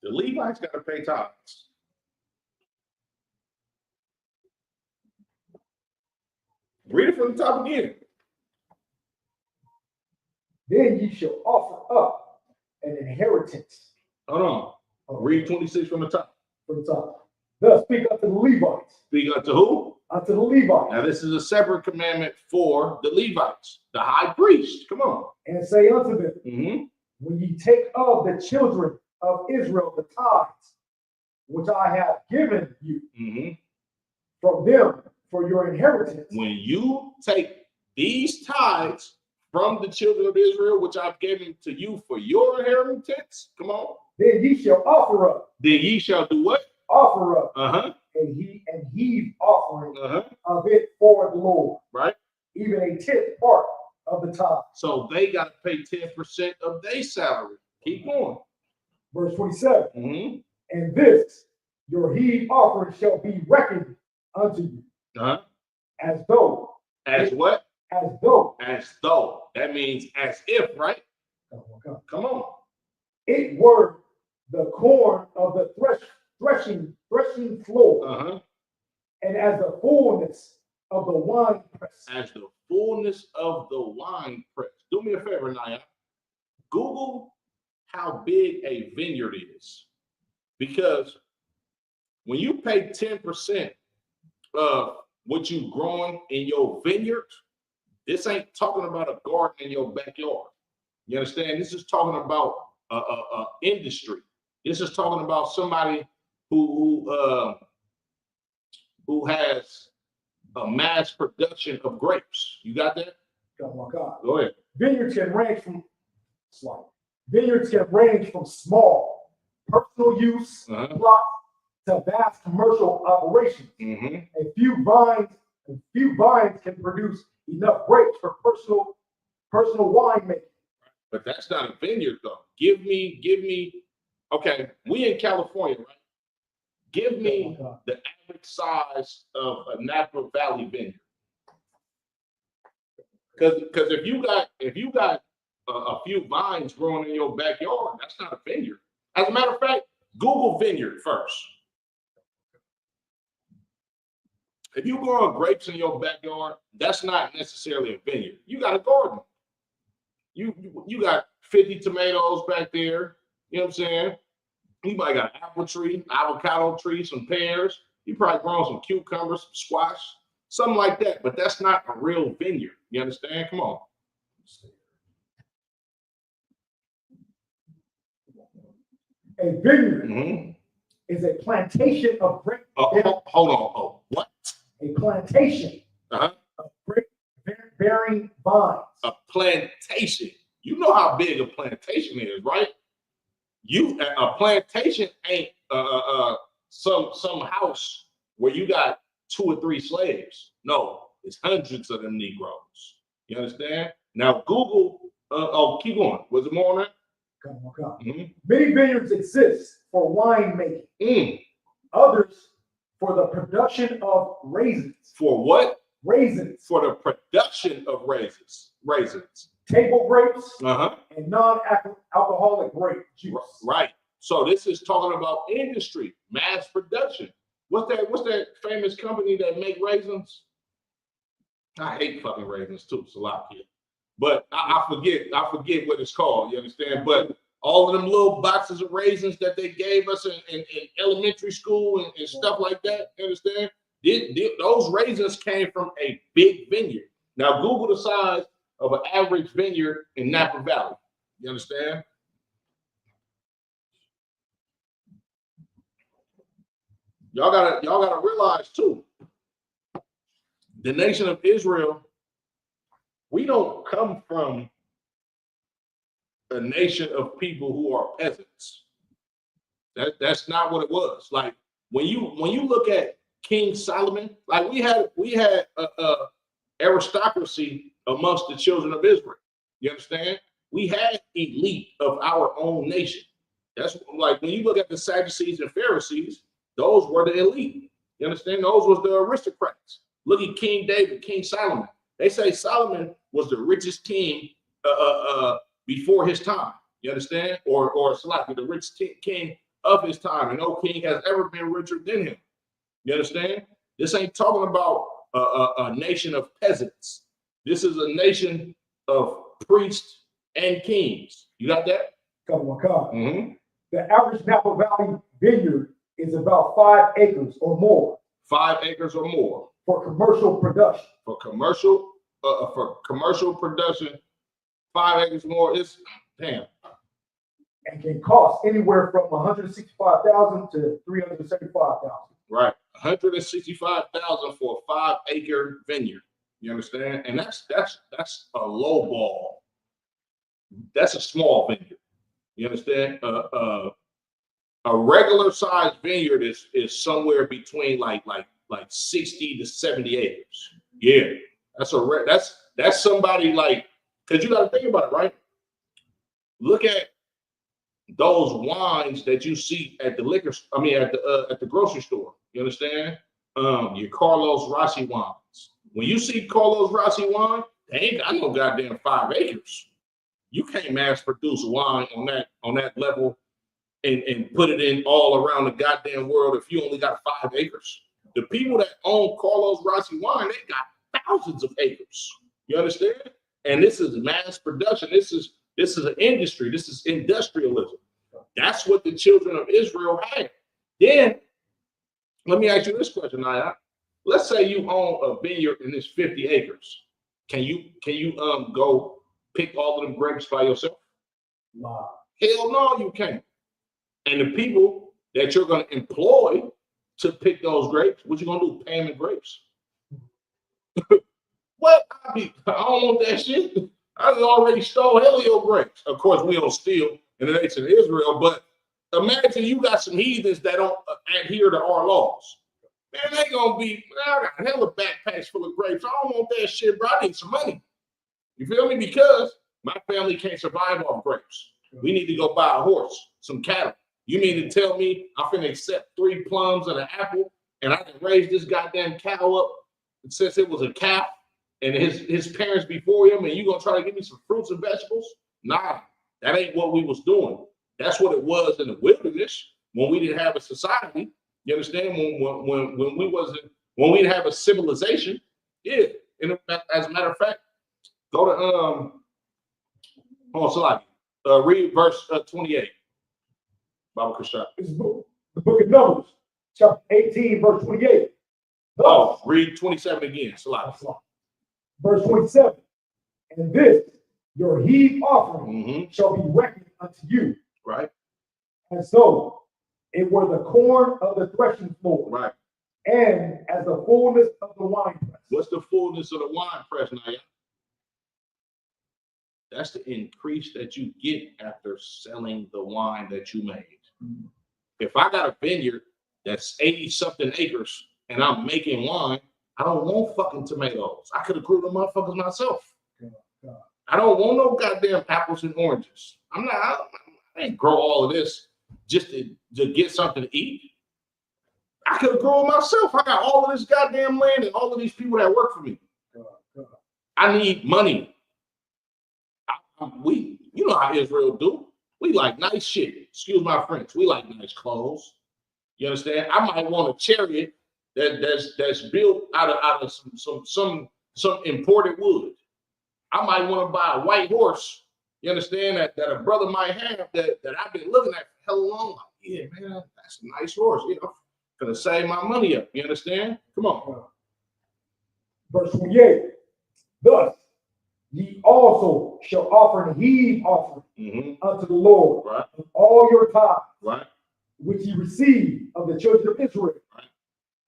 The Levites got to pay tithes. Read it from the top again. Then ye shall offer up an inheritance. Hold on. Read 26 from the top. From the top. Thus speak unto the Levites. Speak unto who? Unto the Levites. Now this is a separate commandment for the Levites, the high priest. Come on. And say unto them, when ye take of the children of Israel the tithes, which I have given you from them for your inheritance. When you take these tithes from the children of Israel, which I've given to you for your inheritance, come on. Then ye shall offer up. Then ye shall do what? Offer up. And heave offering of it for the Lord. Right. Even a tenth part of the tithe. So they got to pay 10% of their salary. Keep going. Verse 27. And this, your heave offering shall be reckoned unto you. As though. As what? As though. As though. That means as if, right? Come on. It were the corn of the threshing floor. And as the fullness of the wine press. As the fullness of the wine press. Do me a favor, Naya. Google how big a vineyard is. Because when you pay 10% of what you growing in your vineyard, this ain't talking about a garden in your backyard. You understand? This is talking about industry. This is talking about somebody who has a mass production of grapes. You got that? Go ahead. Vineyards can range from small personal use plots to vast commercial operations. A few vines can produce enough grapes for personal winemaking. But that's not a vineyard though. Give me. Okay, we in California, right? Give me the average size of a Napa Valley vineyard. Because if you got a few vines growing in your backyard, that's not a vineyard. As a matter of fact, Google vineyard first. If you grow grapes in your backyard, that's not necessarily a vineyard. You got a garden. You got 50 tomatoes back there. You know what I'm saying? You might got an apple tree, avocado tree, some pears. You probably grown some cucumbers, some squash, something like that. But that's not a real vineyard. You understand? Come on. A vineyard Mm-hmm. is a plantation of grape. Hold on. What? A plantation Uh-huh. of grape-bearing vines. A plantation. You know how big a plantation is, right? A plantation ain't some house where you got 2 or 3 slaves. No, it's hundreds of them Negroes. You understand? Now Google. Keep going. Was it more on that? Come on. Mm-hmm. Many vineyards exist for wine making. Others for the production of raisins. For what? Raisins. For the production of raisins. Table grapes. Uh-huh. And non-alcoholic grape juice. Right. So this is talking about industry, mass production. What's that famous company that make raisins? I hate fucking raisins too, Salakia. But I forget what it's called, you understand? But all of them little boxes of raisins that they gave us in elementary school and stuff like that, you understand? Those raisins came from a big vineyard. Now Google the size of an average vineyard in Napa Valley. You understand? Y'all gotta realize too, the nation of Israel, we don't come from a nation of people who are peasants. That's not what it was. Like when you look at King Solomon, like we had a aristocracy amongst the children of Israel. You understand? We had elite of our own nation. That's like when you look at the Sadducees and Pharisees, those were the elite. You understand? Those was the aristocrats. Look at King David, King Solomon. They say Solomon was the richest king before his time. You understand? Or the richest king of his time, and no king has ever been richer than him. You understand? This ain't talking about a nation of peasants. This is a nation of priests and kings. You got that? Come on. Mm-hmm. The average Napa Valley vineyard is about 5 acres or more. 5 acres or more. For commercial production. For commercial production, 5 acres more is damn. And can cost anywhere from $165,000 to $375,000. Right, $165,000 for a 5 acre vineyard. You understand? And that's a low ball. That's a small vineyard. You understand? A regular sized vineyard is somewhere between like 60 to 70 acres. Yeah, that's somebody like, because you got to think about it, right? Look at those wines that you see at the at the grocery store. You understand? Your Carlos Rossi wines. When you see Carlos Rossi wine, they ain't got no goddamn 5 acres. You can't mass produce wine on that level and put it in all around the goddamn world if you only got 5 acres. The people that own Carlos Rossi wine, they got thousands of acres. You understand? And this is mass production. This is an industry. This is industrialism. That's what the children of Israel had. Then, let me ask you this question, Naya. Let's say you own a vineyard and it's 50 acres. Can you go pick all of them grapes by yourself? Wow. Hell no, you can't. And the people that you're going to employ to pick those grapes, what you going to do? Pay them in grapes. What? I don't want that shit. I already stole hell of your grapes. Of course, we don't steal in the nation of Israel, but imagine you got some heathens that don't adhere to our laws. Man, they gonna be, I got hella backpacks full of grapes. I don't want that shit, bro. I need some money. You feel me? Because my family can't survive off grapes. We need to go buy a horse, some cattle. You mean to tell me I'm finna accept 3 plums and an apple and I can raise this goddamn cow up since it was a calf and his parents before him, and you gonna try to give me some fruits and vegetables? Nah, that ain't what we was doing. That's what it was in the wilderness when we didn't have a society. You understand? When we didn't have a civilization. Yeah. And as a matter of fact, go to read verse 28. Baba Krishna. This is the book of Numbers, chapter 18, verse 28. Oh, read 27 again. Salah. Verse 27. And this, your heave offering, shall be reckoned unto you. Right. as though it were the corn of the threshing floor, Right. and as the fullness of the winepress. What's the fullness of the wine press, Naya? That's the increase that you get after selling the wine that you made. Mm-hmm. If I got a vineyard that's 80-something acres and I'm making wine, I don't want fucking tomatoes. I could have grew the motherfuckers myself. I don't want no goddamn apples and oranges. I ain't grow all of this just to get something to eat. I could have grown myself. I got all of this goddamn land and all of these people that work for me. I need money. You know how Israel do. We like nice shit. Excuse my French. We like nice clothes. You understand? I might want a chariot that's built out of some imported wood. I might want to buy a white horse. You understand that a brother might have that I've been looking at for hell long. Yeah, man, that's a nice horse. You know, gonna save my money up. You understand? Come on. Verse 28. Thus, ye also shall offer an heave offering unto the Lord of all your tithes, which ye receive of the children of Israel,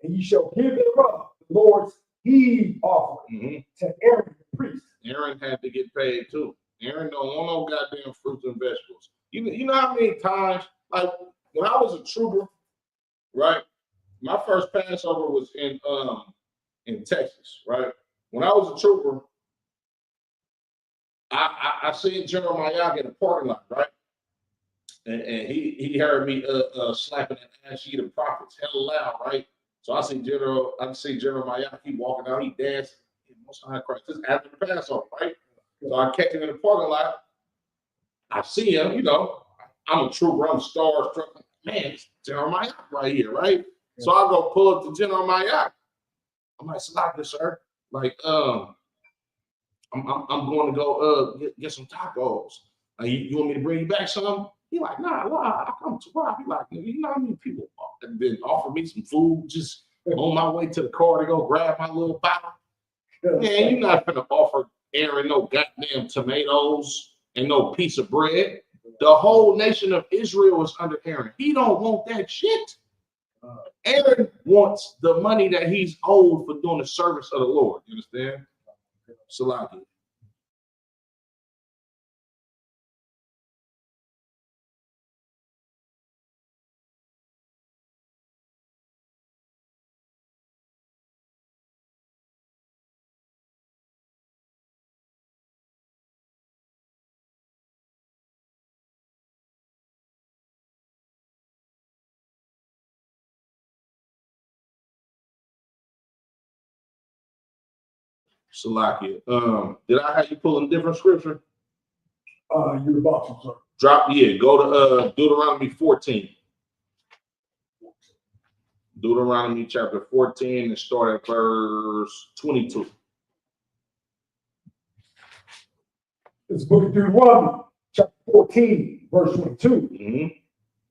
and ye shall give thereof the Lord's heave offering to Aaron the priest. Aaron had to get paid too. Aaron don't want no goddamn fruits and vegetables. You know how many times, like when I was a trooper, right? My first Passover was in Texas, right? When I was a trooper, I seen General Mayak in the parking lot, right? And he heard me slapping an ass sheet of prophets hella loud, right? So I see General Mayak, he walking out, he dancing. Most High Christ, this is after the Passover, right? So I catch him in the parking lot. I see him, you know, I'm a trooper, I'm starstruck. Man, it's General Mayak right here, right? So I go pull up to General Mayak. I'm like, "Salaki, sir. Like, I'm going to go get some tacos. You want me to bring you back some?" He like, "Nah, why? I come to why?" He like, "You know how many people have been offering me some food just on my way to the car to go grab my little bottle? Man, you're not gonna offer Aaron no goddamn tomatoes and no piece of bread. The whole nation of Israel is under Aaron. He don't want that shit. Aaron wants the money that he's owed for doing the service of the Lord. You understand? Salaki. Salakia. Did I have you pull a different scripture? You're about to, sir. Go to Deuteronomy 14. Deuteronomy chapter 14 and start at verse 22. It's the book of Deuteronomy, chapter 14, verse 22.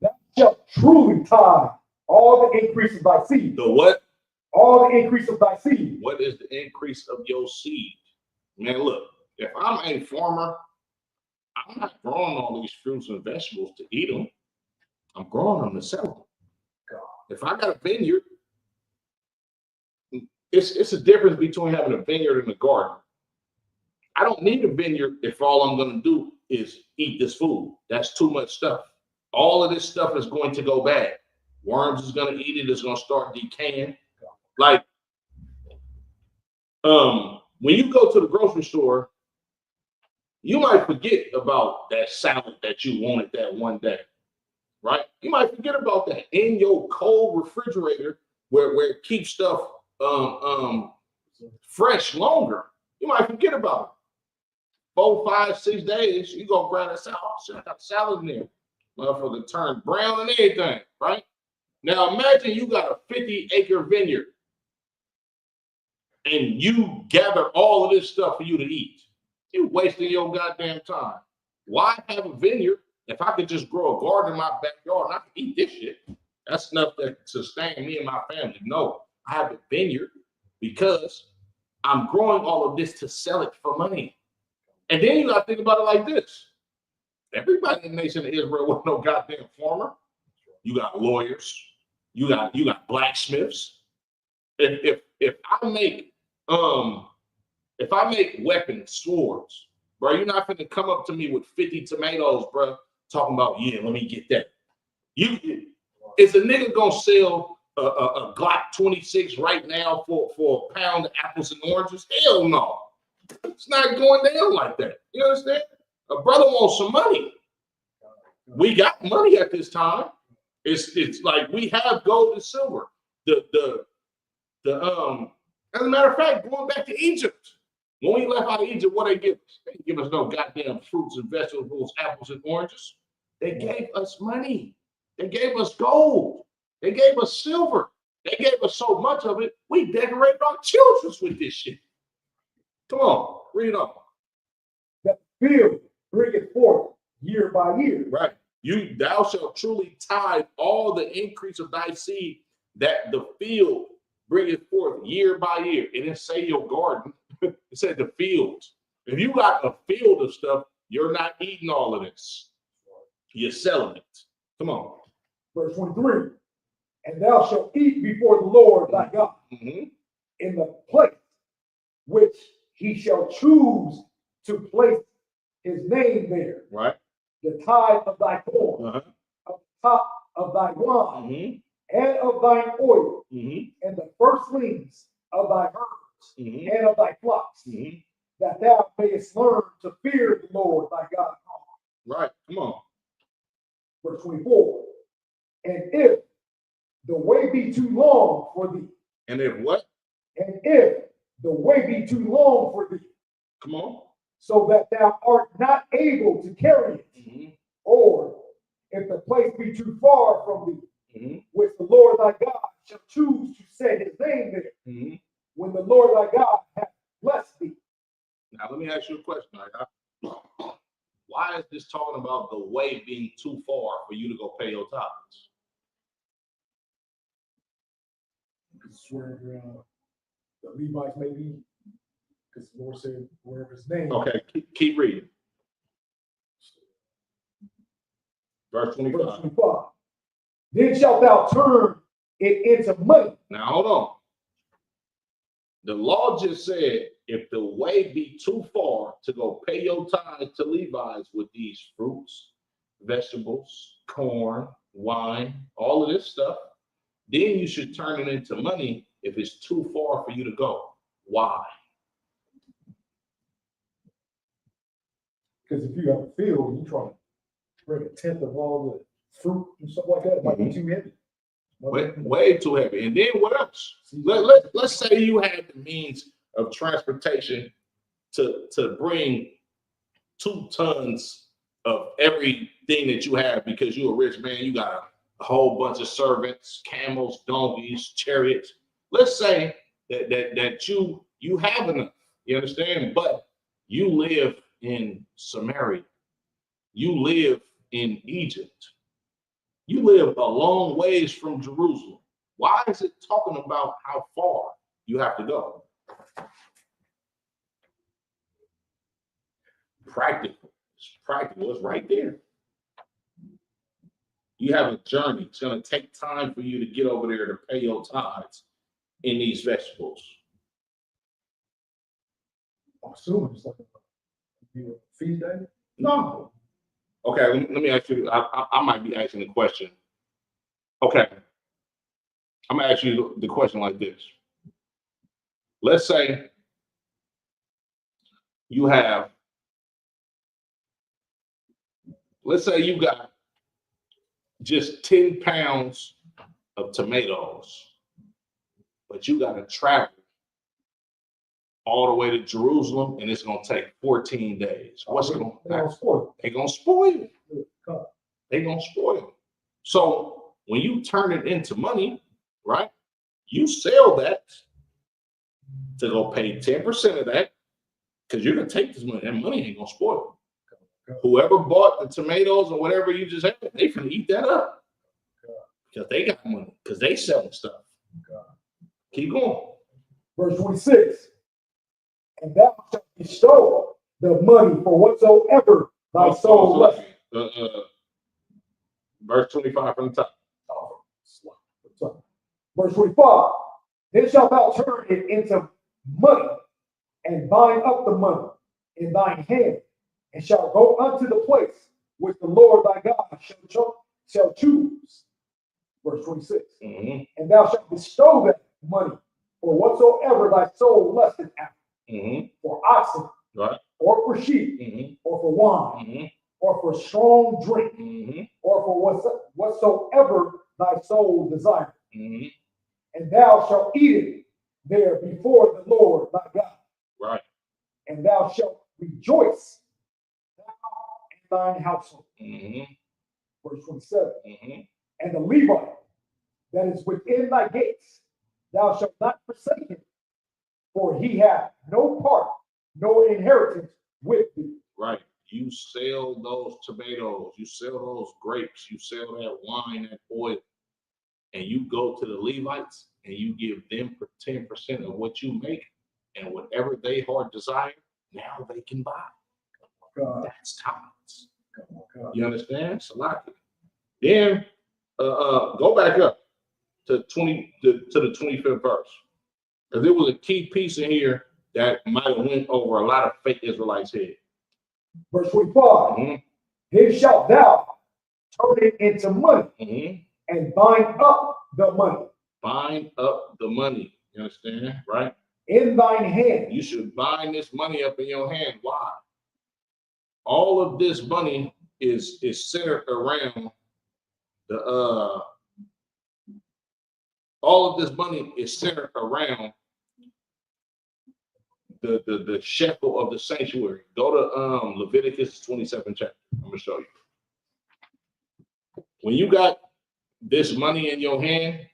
Thou shalt truly tithe all the increase of thy seed. The what? All the increase of thy seed. What is the increase of your seed? Man, look, if I'm a farmer, I'm not growing all these fruits and vegetables to eat them. I'm growing them to sell them. If I got a vineyard, it's a difference between having a vineyard and a garden. I don't need a vineyard if all I'm going to do is eat this food. That's too much stuff. All of this stuff is going to go bad. Worms is going to eat it. It's going to start decaying. Like, when you go to the grocery store, you might forget about that salad that you wanted that one day, right? You might forget about that in your cold refrigerator where it keeps stuff fresh longer. You might forget about it. 4, 5, 6 days, you go grab that salad. Oh, shit, I got salad in there. Motherfucker turn brown and everything, right? Now imagine you got a 50-acre vineyard and you gather all of this stuff for you to eat. You're wasting your goddamn time. Why have a vineyard if I could just grow a garden in my backyard and I can eat this shit? That's enough to sustain me and my family. No, I have a vineyard because I'm growing all of this to sell it for money. And then you got to think about it like this. Everybody in the nation of Israel wasn't no goddamn farmer. You got lawyers. You got blacksmiths. If I make weapons, swords, bro, you're not gonna come up to me with 50 tomatoes, bro, talking about, yeah, let me get that. Is a nigga gonna sell a Glock 26 right now for a pound of apples and oranges? Hell no. It's not going down like that. You understand? A brother wants some money. We got money at this time. It's like we have gold and silver. As a matter of fact, going back to Egypt, when we left out of Egypt, what they give us? They didn't give us no goddamn fruits and vegetables, apples and oranges. They gave us money. They gave us gold. They gave us silver. They gave us so much of it, we decorated our children with this shit. Come on, read on. That field bringeth forth year by year. Right. Thou shalt truly tithe all the increase of thy seed that the field bringeth forth year by year. It didn't say your garden. It said the fields. If you got a field of stuff, you're not eating all of this. You're selling it. Come on. Verse 23. And thou shalt eat before the Lord thy God in the place which he shall choose to place his name there. Right. The tithe of thy corn, of the top of thy wine, and of thine oil, and the firstlings of thy herds, and of thy flocks, that thou mayest learn to fear the Lord thy God. Right, come on. Verse 24. And if the way be too long for thee. And if what? And if the way be too long for thee. Come on. So that thou art not able to carry it. Or if the place be too far from thee, which the Lord thy God shall choose to set his name there, when the Lord thy God hath blessed thee. Now let me ask you a question. Why is this talking about the way being too far for you to go pay your tithes? It's where the Levites may be, because the Lord said wherever his name. Okay, keep reading. Verse 25. Verse 25. Then shalt thou turn it into money. Now hold on. The law just said if the way be too far to go pay your tithes to Levites with these fruits, vegetables, corn, wine, all of this stuff, then you should turn it into money if it's too far for you to go. Why? Because if you have a field and you try to bring a tenth of all the fruit and stuff like that, it might be too heavy. Way too heavy. And then what else? Let's say you had the means of transportation to bring 2 tons of everything that you have because you're a rich man. You got a whole bunch of servants, camels, donkeys, chariots. Let's say that you have enough. You understand? But you live in Samaria. You live in Egypt. You live a long ways from Jerusalem. Why is it talking about how far you have to go? Practical. It's practical. It's right there. You have a journey. It's going to take time for you to get over there to pay your tithes in these vegetables. I'm assuming it's like a feed day. No. Okay, let me ask you. I might be asking the question. Okay. I'm going to ask you the question like this. Let's say you got just 10 pounds of tomatoes, but you got to travel all the way to Jerusalem, and it's going to take 14 days. What's going to happen? They're going to spoil it. They're going to spoil it. So when you turn it into money, right, you sell that to go pay 10% of that because you're going to take this money. That money ain't going to spoil it. Whoever bought the tomatoes or whatever you just had, they can eat that up because they got money because they selling stuff. Keep going. Verse 26. And thou shalt bestow the money for whatsoever thy soul left. Verse 25 from the top. Verse 25. Then shalt thou turn it into money, and bind up the money in thine hand, and shall go unto the place which the Lord thy God shall choose. Verse 26. And thou shalt bestow that money for whatsoever thy soul lusteth after, for oxen, right, or for sheep, or for wine, or for strong drink, or for whatsoever thy soul desireth. And thou shalt eat it there before the Lord thy God. Right. And thou shalt rejoice, thou and thine household. Verse 27. And the Levite that is within thy gates, thou shalt not forsake him, for he hath no part nor inheritance with thee. Right. You sell those tomatoes, you sell those grapes, you sell that wine, that oil, and you go to the Levites and you give them 10% of what you make, and whatever they heart desire, now they can buy. That's tithes. You understand? Salaki. Then go back up to the 25th verse, because there was a key piece in here that might have went over a lot of fake Israelites' head. Verse 25. Then shalt thou turn it into money, and bind up the money. Bind up the money. You understand? Right? In thine hand. You should bind this money up in your hand. Why? All of this money is centered around the all of this money is centered around the shekel of the sanctuary. Go to Leviticus 27 chapter. I'm gonna show you. When you got this money in your hand,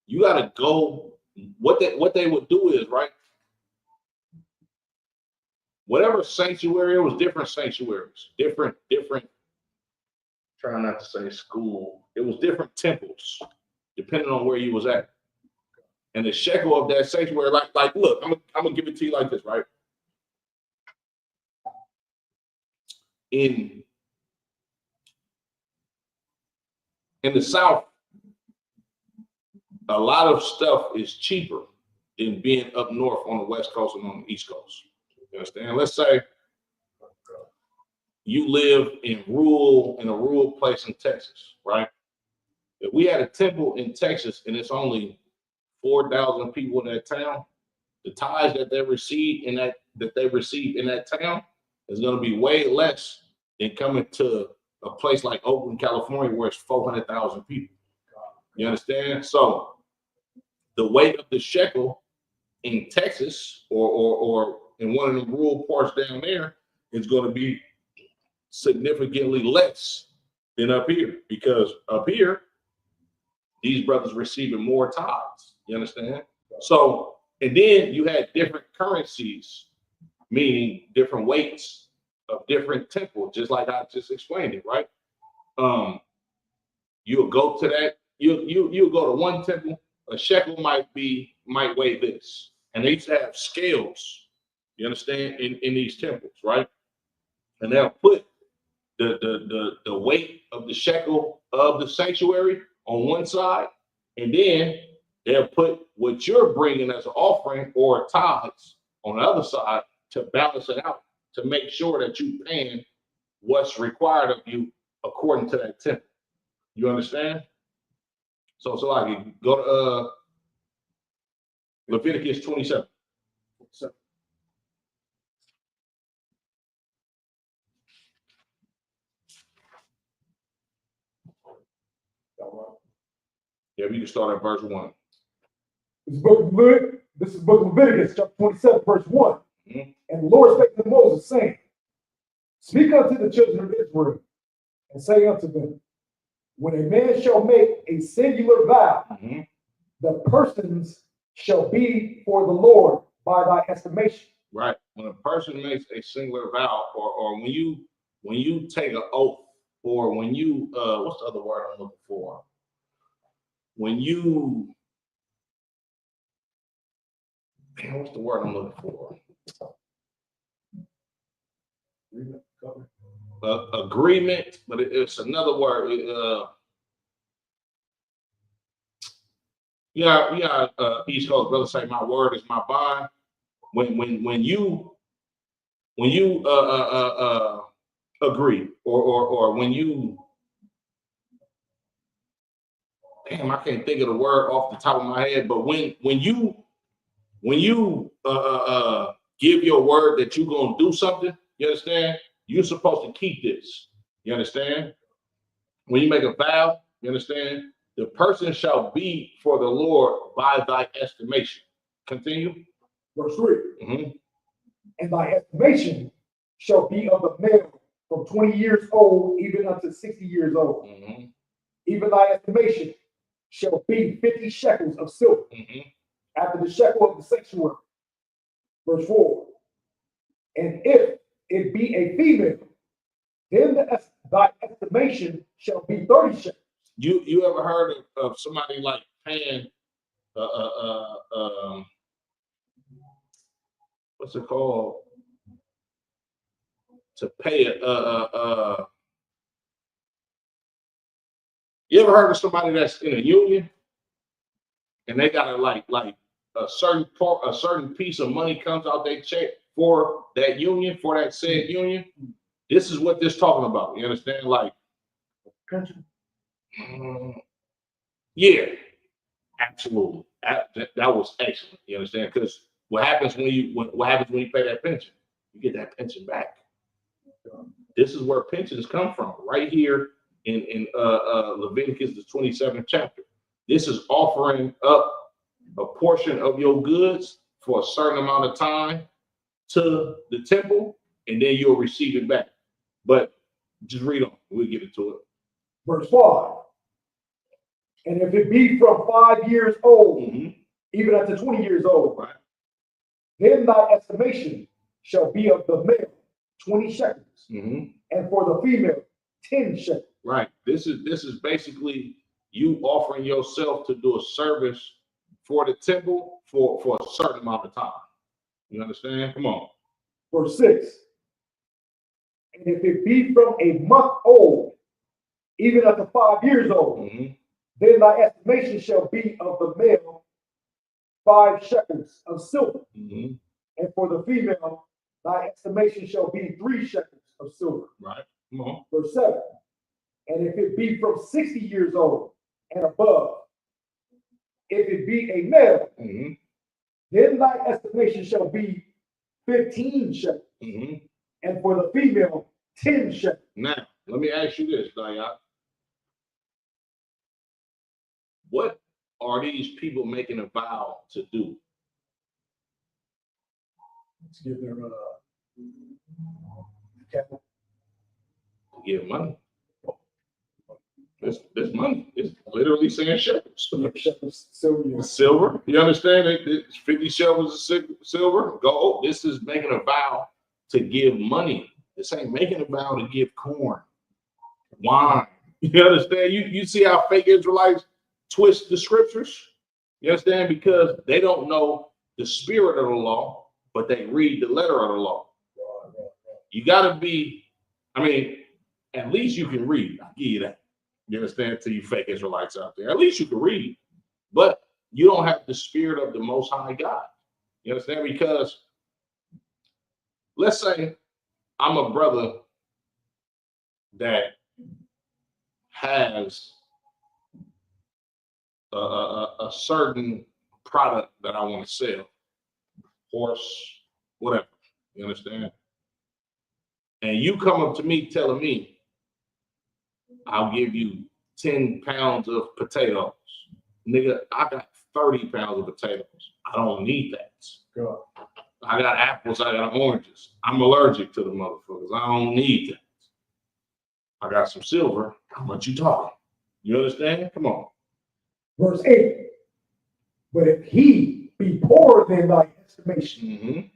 you gotta go. What they would do is, right, whatever sanctuary, it was different sanctuaries, different. Trying not to say school. It was different temples, depending on where you was at. And the shekel of that sanctuary, like, look, I'm gonna give it to you like this, right? In the South, a lot of stuff is cheaper than being up north on the West Coast and on the East Coast. You understand? Let's say you live in a rural place in Texas, right? If we had a temple in Texas and it's only 4,000 people in that town, the tithes that they receive in that town is going to be way less than coming to a place like Oakland, California, where it's 400,000 people. You understand? So the weight of the shekel in Texas or in one of the rural parts down there is going to be significantly less than up here, because up here, these brothers receiving more tithes. You understand? So, and then you had different currencies, meaning different weights of different temples, just like I just explained it, right? You'll go to that, you'll go to one temple, a shekel might weigh this. And they used to have scales, you understand, in these temples, right? And they'll put the weight of the shekel of the sanctuary on one side, and then they'll put what you're bringing as an offering or tithes on the other side to balance it out, to make sure that you're paying what's required of you according to that temple. You understand? So like, go to Leviticus 27. Yeah, we can start at verse 1. This is book of Leviticus, chapter 27, verse 1. And the Lord spake to Moses, saying, Speak unto the children of Israel, and say unto them, when a man shall make a singular vow, the persons shall be for the Lord by thy estimation. Right. When a person makes a singular vow, or when you take an oath, or when you what's the other word I'm looking for? When you, what's the word I'm looking for? Agreement, but it's another word. East Coast brother say my word is my bond. When you agree or when you, damn, I can't think of the word off the top of my head, but when you give your word that you're gonna do something, you understand? You're supposed to keep this. You understand? When you make a vow, you understand? The person shall be for the Lord by thy estimation. Continue. Verse 3. Mm-hmm. And thy estimation shall be of the male from 20 years old even unto 60 years old. Mm-hmm. Even thy estimation shall be 50 shekels of silver, after the shekel of the sanctuary. Verse 4. And if it be a female, then thy estimation shall be 30 shekels. You ever heard of somebody like paying what's it called? To pay you ever heard of somebody that's in a union and they got to like a certain piece of money comes out their check for that union, for that said union? This is what this talking about. You understand? Like, yeah, absolutely. That was excellent. You understand? Because what happens when you pay that pension? You get that pension back. This is where pensions come from, right here in Leviticus, the 27th chapter. This is offering up a portion of your goods for a certain amount of time to the temple, and then you'll receive it back. But just read on. We'll get into it. Verse 5. And if it be from 5 years old, even up to 20 years old, right, then thy estimation shall be of the male 20 shekels, and for the female 10 shekels. Right. This is basically you offering yourself to do a service for the temple for a certain amount of time. You understand? Come on. Verse 6. And if it be from a month old, even up to 5 years old, then thy estimation shall be of the male 5 shekels of silver, and for the female thy estimation shall be 3 shekels of silver. Right. Come on. Verse 7. And if it be from 60 years old and above, if it be a male, then thy estimation shall be 15 shekels, and for the female 10 shekels. Now, let me ask you this, Dayat. What are these people making a vow to do? To give their To give money. This money. It's literally saying shekels. Silver. You understand? It's 50 shekels of silver. Gold. This is making a vow to give money. This ain't making a vow to give corn, wine. You understand? You see how fake Israelites twist the scriptures? You understand? Because they don't know the spirit of the law, but they read the letter of the law. You got to be, I mean, at least you can read. I'll give you that. You understand? To you fake Israelites out there. At least you can read, but you don't have the spirit of the Most High God. You understand? Because let's say I'm a brother that has a certain product that I want to sell, horse, whatever. You understand? And you come up to me telling me, I'll give you 10 pounds of potatoes. Nigga, I got 30 pounds of potatoes. I don't need that. God. I got apples, I got oranges. I'm allergic to the motherfuckers. I don't need that. I got some silver. How much you talking? You understand? Come on. Verse 8. But if he be poorer than thy estimation,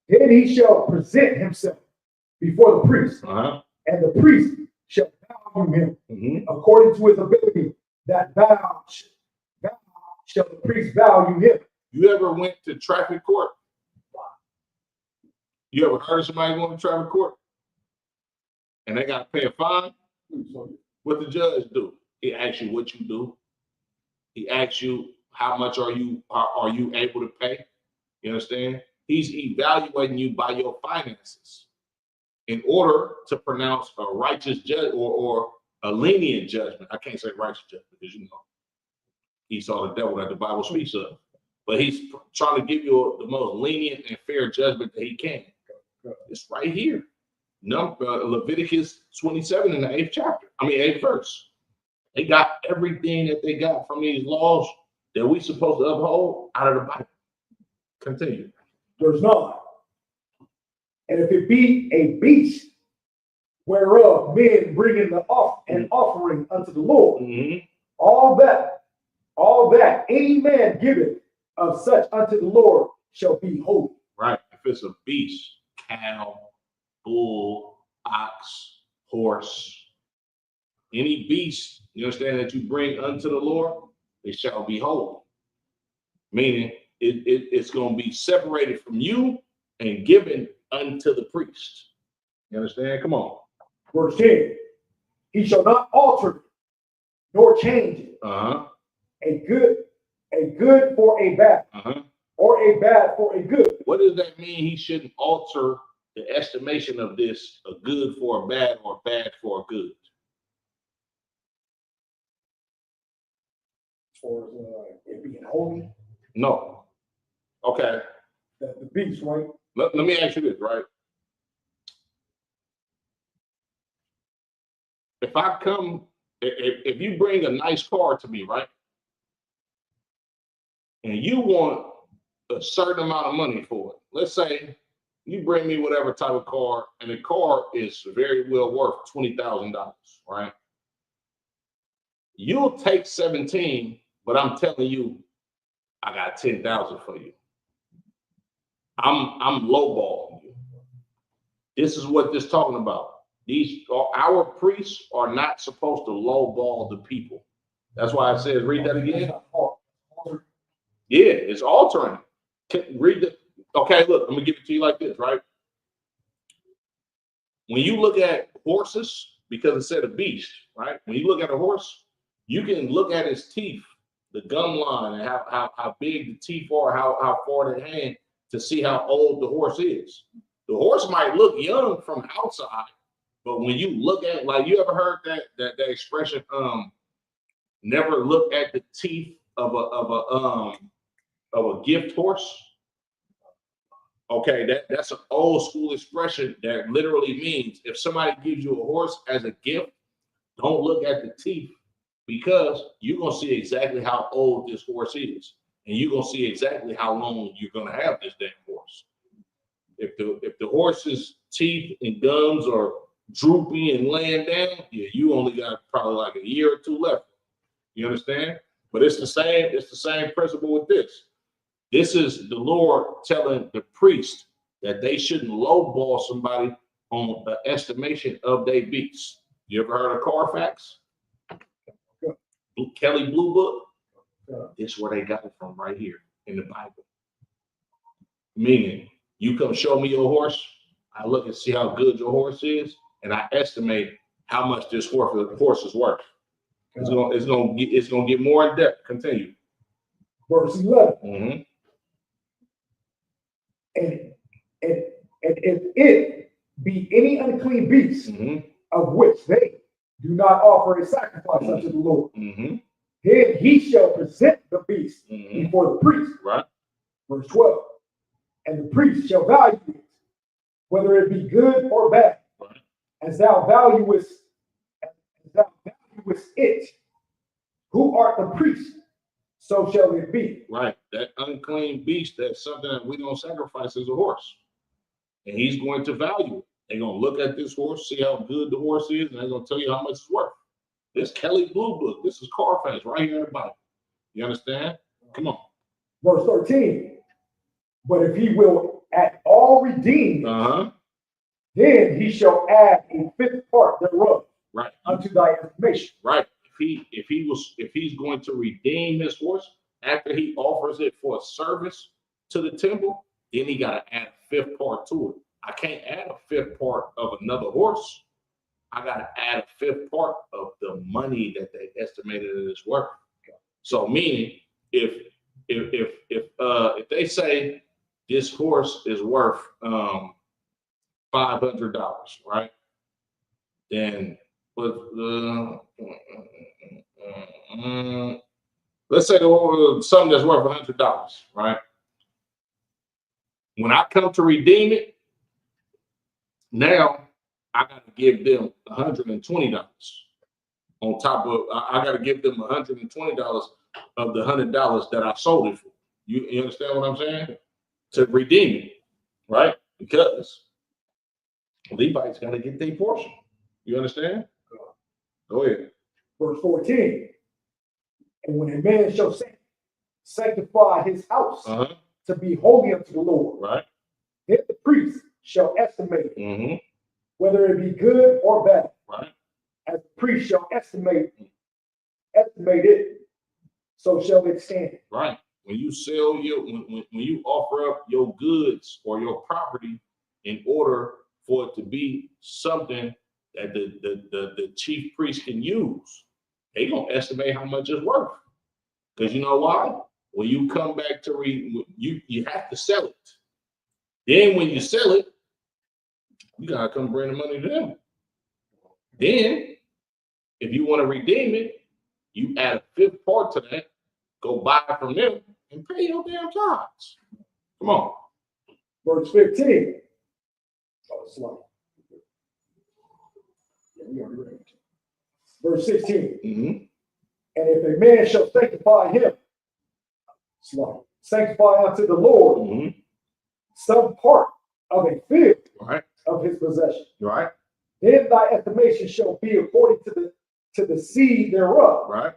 then he shall present himself before the priest, and the priest shall value him according to his ability. That thou shall the priest value him. You ever went to traffic court? You ever heard of somebody going to traffic court? and they got to pay a fine, what the judge do? He asks you what you do. He asks you how much are you able to pay. You understand? He's evaluating you by your finances in order to pronounce a righteous judge or a lenient judgment. I can't say righteous judgment because he saw the devil that the Bible speaks of. But he's trying to give you the most lenient and fair judgment that he can. It's right here. Leviticus 27 in the 8th verse. They got everything that they got from these laws that we supposed to uphold out of the Bible. Continue. Verse 9. And if it be a beast whereof men bring in an offering unto the Lord, all that any man giveth of such unto the Lord shall be holy. Right. If it's a beast, cow, bull, ox, horse, any beast, you understand, that you bring unto the Lord, it shall be holy. Meaning it's going to be separated from you and given unto the priest. You understand? Come on. Verse 10. He shall not alter it, nor change it. A good for a bad, or a bad for a good. What does that mean? He shouldn't alter the estimation of this, a good for a bad or a bad for a good. As far as it being holy? No. Okay. The beast, right? Let me ask you this, right? If you bring a nice car to me, right? And you want a certain amount of money for it. Let's say you bring me whatever type of car, and the car is very well worth $20,000, right? You'll take 17, but I'm telling you, I got 10,000 for you. I'm lowballing you. This is what this is talking about. Our priests are not supposed to lowball the people. That's why I said, read that again. Yeah, it's altering. Read it. Okay, look, I'm gonna give it to you like this, right? When you look at horses, because it said a beast, right? When you look at a horse, you can look at his teeth, the gum line, and how big the teeth are, how far they hang, to see how old the horse is. The horse might look young from outside, but when you look at, like, you ever heard that expression, never look at the teeth of a gift horse? Okay, that's an old school expression that literally means if somebody gives you a horse as a gift, don't look at the teeth, because you're gonna see exactly how old this horse is, and you're gonna see exactly how long you're gonna have this damn horse. If the horse's teeth and gums are droopy and laying down, yeah, you only got probably like a year or two left. You understand? But it's the same principle with this. This is the Lord telling the priest that they shouldn't lowball somebody on the estimation of their beats. You ever heard of Carfax? Kelly Blue Book? This is where they got it from, right here in the Bible. Meaning, you come show me your horse, I look and see how good your horse is, and I estimate how much this horse is worth. It's gonna get more in depth. Continue. Verse 11. And if it be any unclean beast of which they do not offer a sacrifice unto the Lord, then he shall present the beast before the priest. Right. Verse 12. And the priest shall value it, whether it be good or bad, as thou valuest it. Who art the priest, so shall it be. Right. That unclean beast, that's something that we don't sacrifice as a horse. And he's going to value it. They're going to look at this horse, see how good the horse is, and they're going to tell you how much it's worth. This Kelly Blue Book, this is Carfax right here in the Bible. You understand? Come on. Verse 13. But if he will at all redeem it, then he shall add a fifth part thereof unto thy estimation. Right. If he's going to redeem his horse after he offers it for a service to the temple, then he got to add a fifth part to it. I can't add a fifth part of another horse. I got to add a fifth part of the money that they estimated it is worth. So meaning, if they say this horse is worth $500, right? Then let's say something that's worth $100, right? When I come to redeem it, now I got to give them $120 on top of. I got to give them $120 of the $100 that I sold it for. You understand what I'm saying? To redeem it, right? Because Levites got to get their portion. You understand? Go ahead. Verse 14. And when a man shall sanctify his house to be holy unto the Lord, right? Then the priest shall estimate whether it be good or bad. Right. As the priest shall estimate it, so shall it stand. Right. When you sell when you offer up your goods or your property in order for it to be something that the chief priest can use, they gonna estimate how much it's worth. Because you know why? When you come back to you have to sell it. Then when you sell it, you gotta come bring the money to them. Then, if you want to redeem it, you add a fifth part to that, go buy it from them, and pay your damn tithes. Come on. Verse 15. Oh, slow. Verse 16. And if a man shall sanctify him, sanctify unto the Lord some part of a field of his possession. Right. Then thy estimation shall be according to the seed thereof. Right.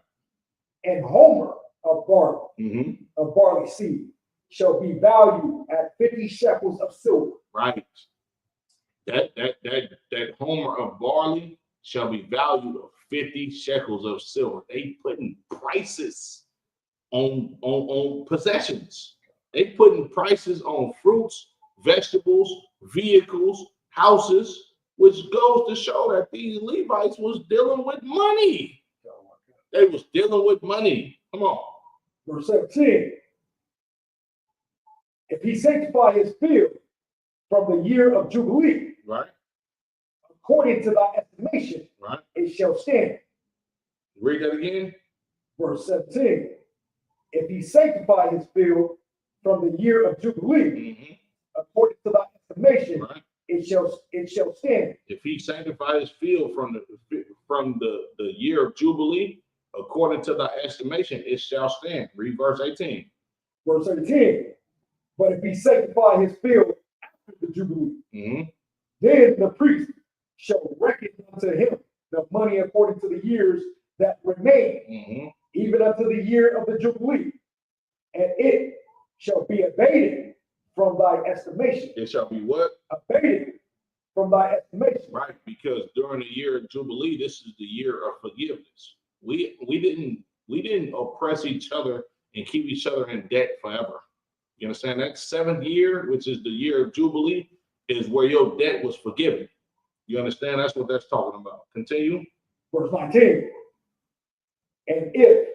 And homer of barley seed shall be valued at 50 shekels of silver. Right. That homer of barley shall be valued of 50 shekels of silver. They putting prices on possessions. They putting prices on fruits, vegetables, vehicles, houses, which goes to show that these Levites was dealing with money. They was dealing with money. Come on. Verse 17. If he sanctify his field from the year of Jubilee, right, according to thy estimation, right, it shall stand. Read that again. Verse 17. If he sanctify his field from the year of Jubilee, according to thy estimation, right, it shall stand. If he sanctify his field from the year of Jubilee, according to thy estimation, it shall stand. Read verse 18. Verse 18. But if he sanctify his field after the Jubilee, then the priest shall reckon unto him the money according to the years that remain, even unto the year of the Jubilee, and it shall be abated from thy estimation. It shall be what? Abated from thy estimation. Right, because during the year of Jubilee, this is the year of forgiveness. We didn't oppress each other and keep each other in debt forever. You understand? That 7th year, which is the year of Jubilee, is where your debt was forgiven. You understand? That's what that's talking about. Continue. Verse 19. And if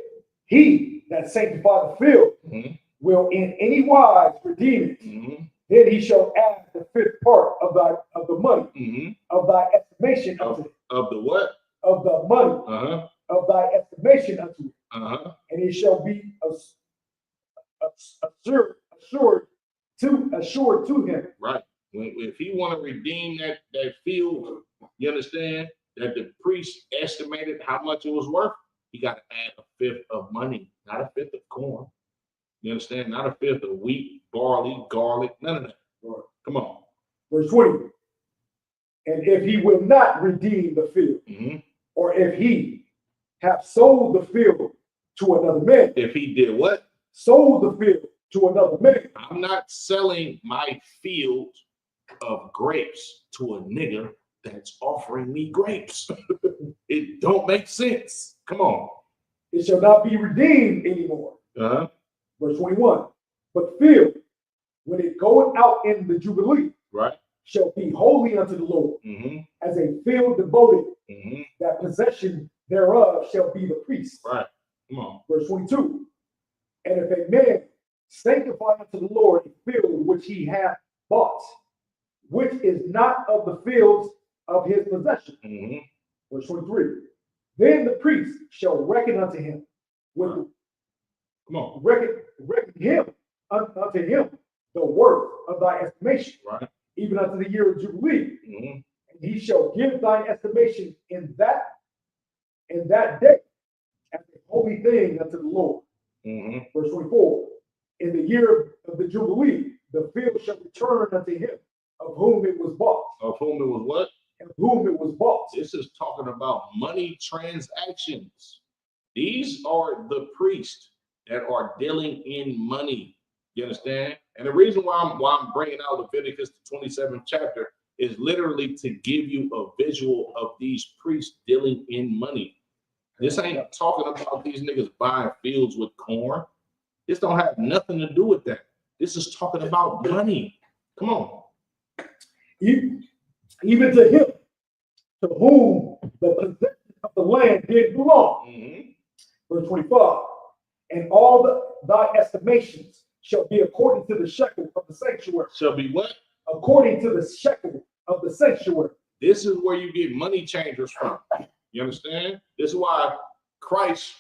he that sanctify the field will in any wise redeem it, then he shall add the fifth part of the money of thy estimation unto it. Of the what? Of the money of thy estimation unto it. And it shall be assured to him. Right. If he want to redeem that field, you understand that the priest estimated how much it was worth. He got to add a fifth of money, not a fifth of corn. You understand? Not a fifth of wheat, barley, garlic, none of that. Right. Come on. Verse 20. And if he will not redeem the field, or if he have sold the field to another man. If he did what? Sold the field to another man. I'm not selling my field of grapes to a nigger that's offering me grapes. It don't make sense. Come on. It shall not be redeemed anymore. Verse 21. But field, when it goeth out in the Jubilee, right, shall be holy unto the Lord, Mm-hmm. as a field devoted, Mm-hmm. that possession thereof shall be the priest. Right. Come on. Verse 22. And if a man sanctify unto the Lord a field which he hath bought, which is not of the fields of his possession. Mm-hmm. Verse 23. Then the priest shall reckon unto him with Come on. reckon him unto him the worth of thy estimation, Right. even unto the year of Jubilee. Mm-hmm. And he shall give thine estimation in that day as a holy thing unto the Lord. Mm-hmm. Verse 24. In the year of the Jubilee, the field shall return unto him of whom it was bought. Of whom it was what? Of whom it was bought. This is talking about money transactions. These are the priests that are dealing in money. You understand? And the reason why I'm bringing out Leviticus, the 27th chapter, is literally to give you a visual of these priests dealing in money. This ain't talking about these niggas buying fields with corn. This don't have nothing to do with that. This is talking about money. Come on. Even to him to whom the possession of the land did belong. Mm-hmm. Verse 25. And all thy estimations shall be according to the shekel of the sanctuary. Shall be what? According to the shekel of the sanctuary. This is where you get money changers from. You understand? This is why Christ,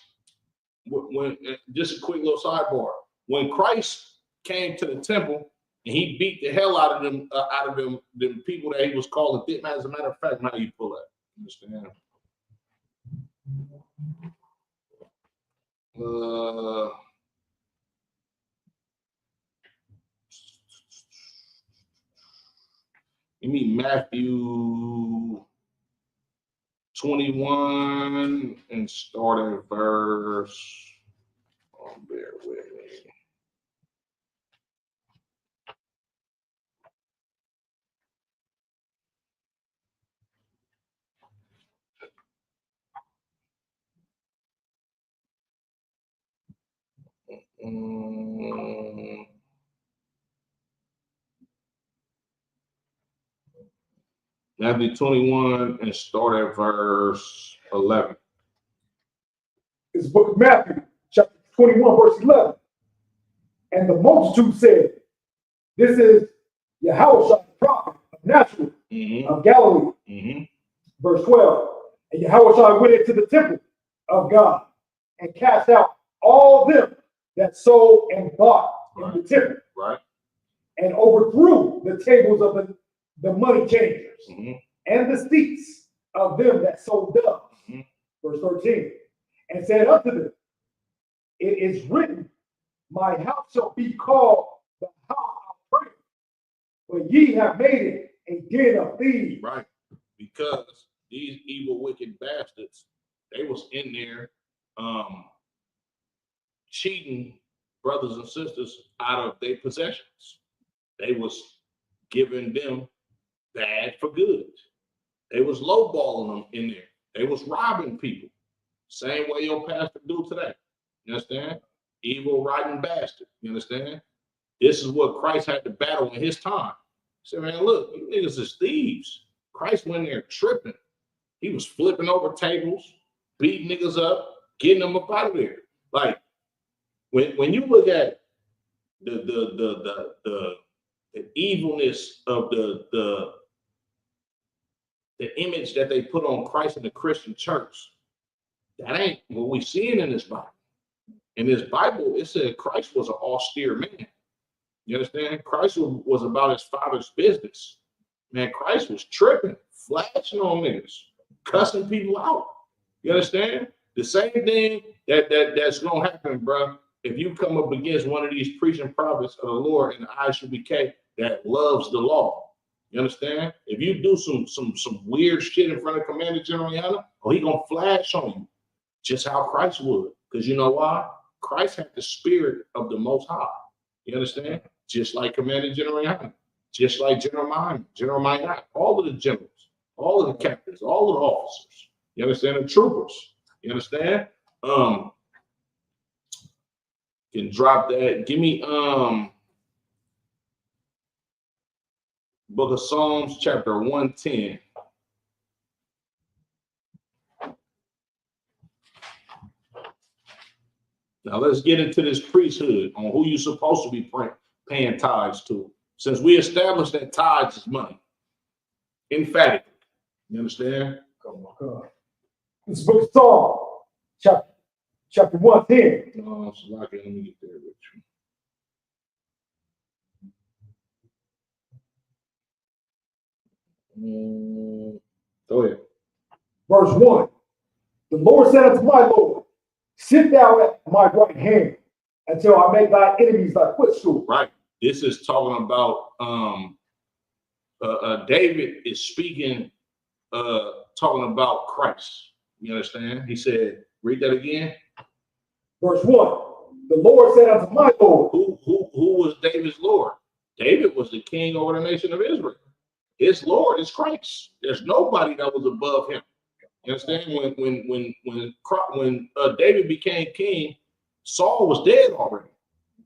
when just a quick little sidebar, when Christ came to the temple and he beat the hell out of them people that he was calling thick man. As a matter of fact, how you pull that? You understand? You mean Matthew 21 and start at verse. Oh, bear with me. Matthew 21 and start at verse 11. It's the book of Matthew, chapter 21, verse 11. And the multitude said, this is Yahushua, the prophet of Nazareth, of Galilee. Mm-hmm. Verse 12. And Yahushua went into the temple of God and cast out all them that sold and bought in the temple. Right. And overthrew the tables of the money changers and the seats of them that sold doves. Verse 13. And said unto them, it is written, my house shall be called the house of prayer, but ye have made it a den of thieves. Right. Because these evil, wicked bastards, they was in there cheating brothers and sisters out of their possessions. They was giving them bad for good. They was lowballing them in there. They was robbing people. Same way your pastor do today. You understand? Evil, rotten bastard. You understand? This is what Christ had to battle in his time. He said, man, look, you niggas is thieves. Christ went there tripping. He was flipping over tables, beating niggas up, getting them up out of there. Like, when you look at the evilness of the image that they put on Christ in the Christian church, that ain't what we seeing in this Bible. In this Bible, it said Christ was an austere man. You understand? Christ was about his father's business. Man, Christ was tripping, flashing on niggas, cussing people out. You understand? The same thing that's gonna happen, bro. If you come up against one of these preaching prophets of the Lord in the ISUBK that loves the law, you understand? If you do some weird shit in front of Commander General Yana, he gonna flash on you, just how Christ would. Because you know why? Christ had the spirit of the Most High. You understand? Just like Commander General Yana, just like General Maya, all of the generals, all of the captains, all of the officers. You understand? The troopers. You understand? Can drop that. Give me Book of Psalms, chapter 110. Now let's get into this priesthood on who you're supposed to be paying tithes to. Since we established that tithes is money. Emphatic. You understand? Come on. This is book of Psalms, chapter 110. No, so let me get there with you. Go ahead. Verse 1. The Lord said unto my Lord, sit thou at my right hand until I make thy enemies thy footstool. Right. This is talking about David is speaking, talking about Christ. You understand? He said, read that again. Verse 1. The Lord said unto my Lord. Who was David's Lord? David was the king over the nation of Israel. His Lord is Christ. There's nobody that was above him. You understand? When David became king, Saul was dead already.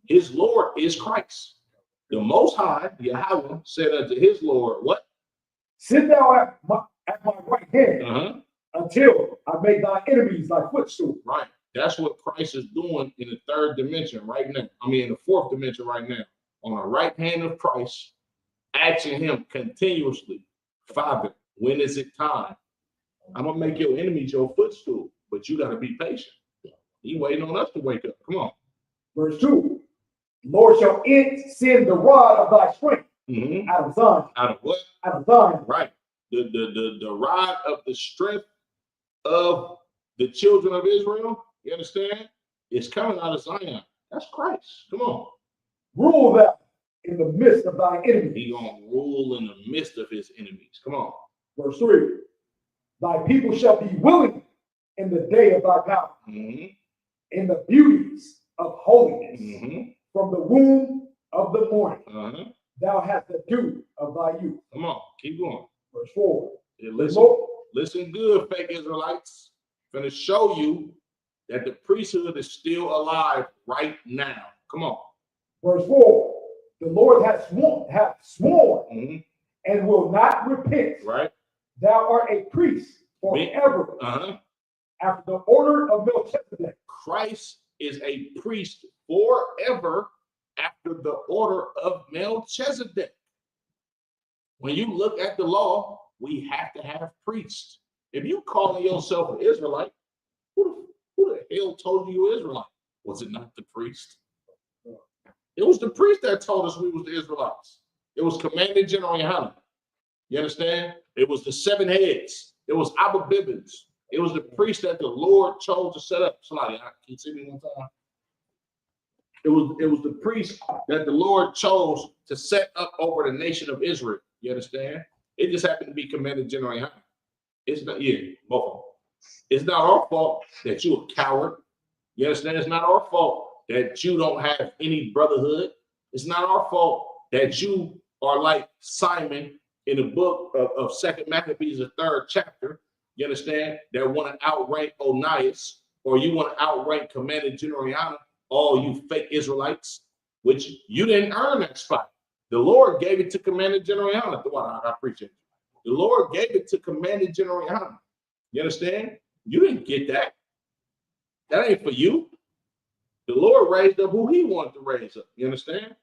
His Lord is Christ. The Most High, Yahweh, said unto his Lord, what? Sit thou at my right hand until I make thy enemies thy footstool. Right. That's what Christ is doing in the third dimension right now. I mean, in the fourth dimension right now. On the right hand of Christ, asking him continuously, Father, when is it time? I'm going to make your enemies your footstool, but you got to be patient. He waiting on us to wake up. Come on. Verse 2. Lord shall send the rod of thy strength out of Zion. Out of what? Out of Zion. Right. The rod of the strength of the children of Israel, you understand? It's coming out of Zion. That's Christ. Come on. Rule thou in the midst of thy enemies. He gonna rule in the midst of his enemies. Come on. Verse 3. Thy people shall be willing in the day of thy power, in the beauties of holiness, from the womb of the morning. Thou hast the dew of thy youth. Come on, keep going. Verse 4. Listen good, fake Israelites. I'm going to show you that the priesthood is still alive right now. Come on. Verse 4. The Lord hath sworn and will not repent. Right. Thou art a priest forever after the order of Melchizedek. Christ is a priest forever after the order of Melchizedek. When you look at the law, we have to have priests. If you calling yourself an Israelite, who the hell told you you're Israelite? Was it not the priest? It was the priest that told us we was the Israelites. It was Commander General Yohanan. You understand? It was the 7 heads. It was Abba Bibbins. It was the priest that the Lord chose to set up. Somebody, can you see me one time? It was the priest that the Lord chose to set up over the nation of Israel. You understand? It just happened to be Commander General Yohanan. It's not, both of them. It's not our fault that you're a coward. You understand? It's not our fault that you don't have any brotherhood. It's not our fault that you are like Simon in the book of 2nd Maccabees, the 3rd chapter. You understand? That want to outrank Onias, or you want to outrank Commander General Yohanan, all you fake Israelites, which you didn't earn that spot. The Lord gave it to Commander General Yohanan. I appreciate it. The Lord gave it to Commander General Yohanan. You understand? You didn't get that. That ain't for you. The Lord raised up who he wanted to raise up. You understand?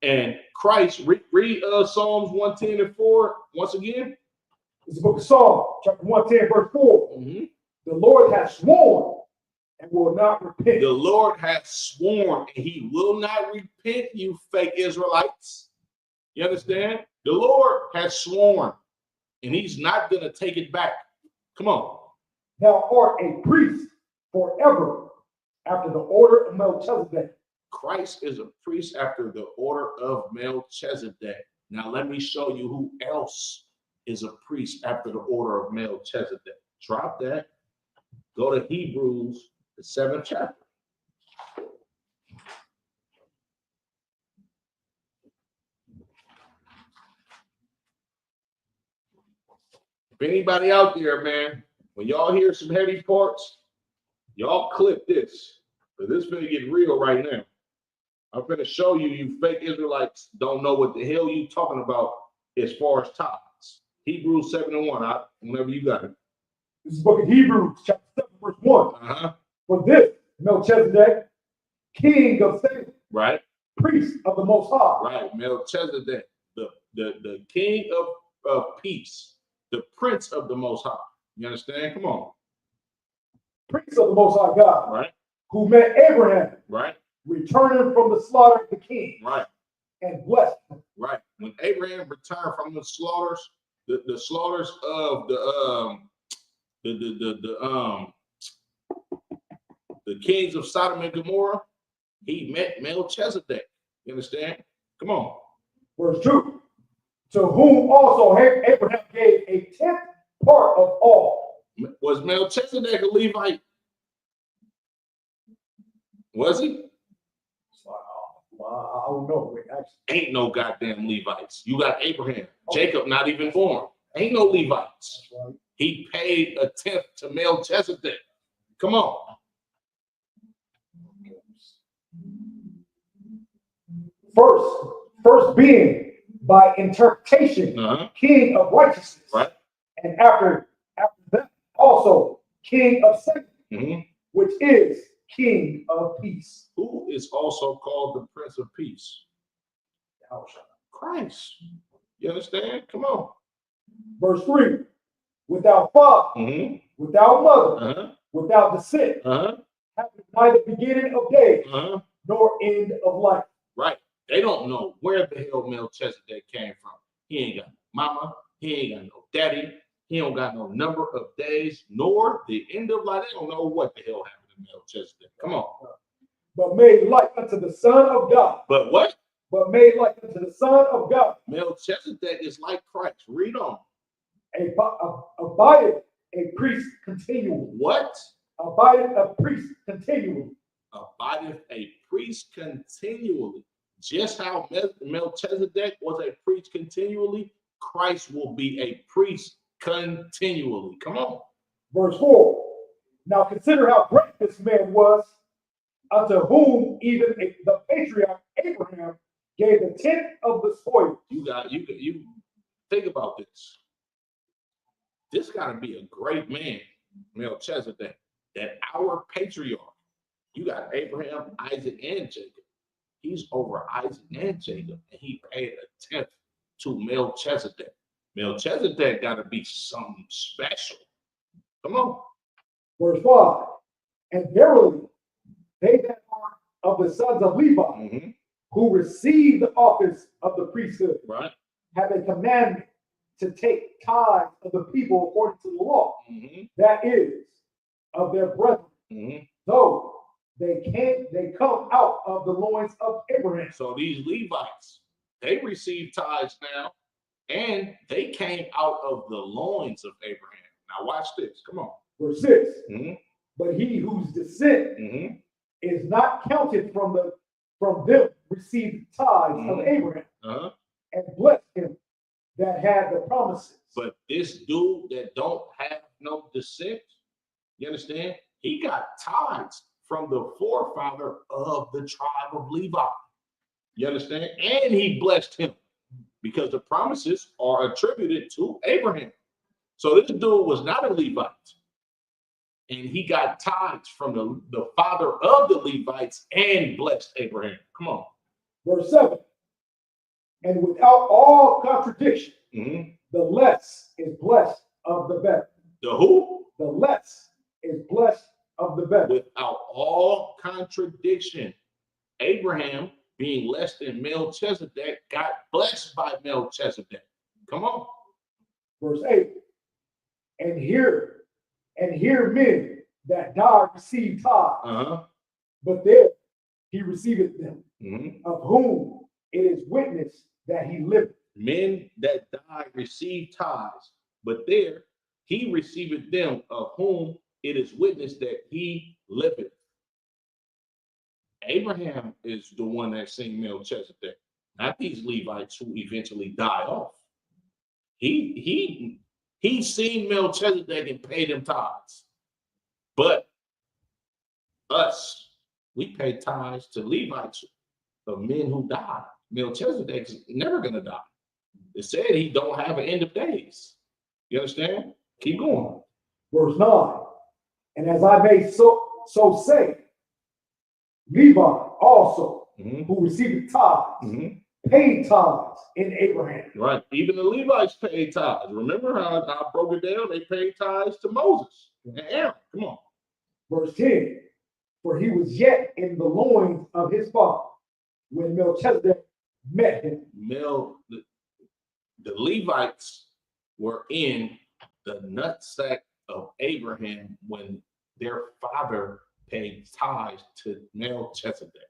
And Christ, read Psalms 110 and 4 once again. It's the book of Psalms, chapter 110, verse 4. The Lord has sworn and will not repent. The Lord has sworn and he will not repent, you fake Israelites. You understand? The Lord has sworn and he's not going to take it back. Come on. Thou art a priest forever after the order of Melchizedek. Christ is a priest after the order of Melchizedek. Now let me show you who else is a priest after the order of Melchizedek. Drop that. Go to Hebrews, the 7th chapter. If anybody out there, man, when y'all hear some heavy parts, y'all clip this, because this is going to get real right now. I'm going to show you, you fake Israelites don't know what the hell you talking about as far as tithes. Hebrews 7:1. Whenever you got it. This is the book of Hebrews, chapter 7, verse 1. Uh-huh. For this Melchizedek, king of Salem, Right. priest of the Most High. Right. Melchizedek, the king of peace, the prince of the Most High. You understand? Come on. Priest of the Most High God. Right. Who met Abraham. Right. Returning from the slaughter of the king. Right. And blessed him. Right. When Abraham returned from the slaughters, the slaughters of the kings of Sodom and Gomorrah, he met Melchizedek. You understand? Come on. Verse 2. To whom also Abraham gave a 10th part of all. Was Melchizedek a Levite? Was he? I don't know. Ain't no goddamn Levites. You got Abraham. Jacob not even born. Ain't no Levites. Right. He paid a 10th to Melchizedek. Come on. First being by interpretation, king of righteousness. Right. And after that, also king of Salem, which is king of peace. Who is also called the Prince of Peace? Christ. You understand? Come on. Verse 3. Without father, without mother, without descent, having neither beginning of days, nor end of life. Right. They don't know where the hell Melchizedek came from. He ain't got no mama. He ain't got no daddy. He don't got no number of days, nor the end of life. They don't know what the hell happened to Melchizedek. Come on. But made like unto the Son of God. But what? But made like unto the Son of God. Melchizedek is like Christ. Read on. Abideth a priest continually. What? Abideth a priest continually. Abideth a priest continually. Just how Melchizedek was a priest continually, Christ will be a priest continually. Come on. Verse 4. Now consider how great this man was, unto whom even the patriarch Abraham gave the 10th of the spoil. You think about this. This got to be a great man, Melchizedek, that our patriarch. You got Abraham, Isaac, and Jacob. He's over Isaac and Jacob, and he paid a 10th to Melchizedek. Melchizedek got to be something special. Come on. Verse 5. And verily, they that are of the sons of Levi, who receive the office of the priesthood, have a commandment to take tithes of the people according to the law, that is, of their brethren, though they come out of the loins of Abraham. So these Levites, they receive tithes now, and they came out of the loins of Abraham. Now watch this. Come on. Verse 6. But he whose descent is not counted from them received tithes of Abraham, and blessed him that had the promises. But this dude that don't have no descent, you understand? He got tithes from the forefather of the tribe of Levi. You understand? And he blessed him because the promises are attributed to Abraham. So this dude was not a Levite. And he got tithes from the father of the Levites and blessed Abraham. Come on. Verse 7. And without all contradiction, the less is blessed of the better. The who? The less is blessed of the better. Without all contradiction, Abraham, being less than Melchizedek, got blessed by Melchizedek. Come on. Verse 8. And here men that die receive tithes, but there he receiveth them, of whom it is witness that he liveth. Men that die receive tithes, but there he receiveth them, of whom it is witness that he liveth. Abraham is the one that seen Melchizedek, not these Levites who eventually die off. He seen Melchizedek and paid him tithes. But us, we pay tithes to Levites of men who died. Melchizedek is never going to die. It said he don't have an end of days. You understand? Keep going. Verse 9. And as I may so say, Levi also, who received tithes, paid tithes in Abraham. Right. Even the Levites paid tithes. Remember how I broke it down? They paid tithes to Moses and Aaron. Come on. Verse 10. For he was yet in the loins of his father when Melchizedek met him. The Levites were in the nutsack of Abraham when their father paid tithes to Melchizedek.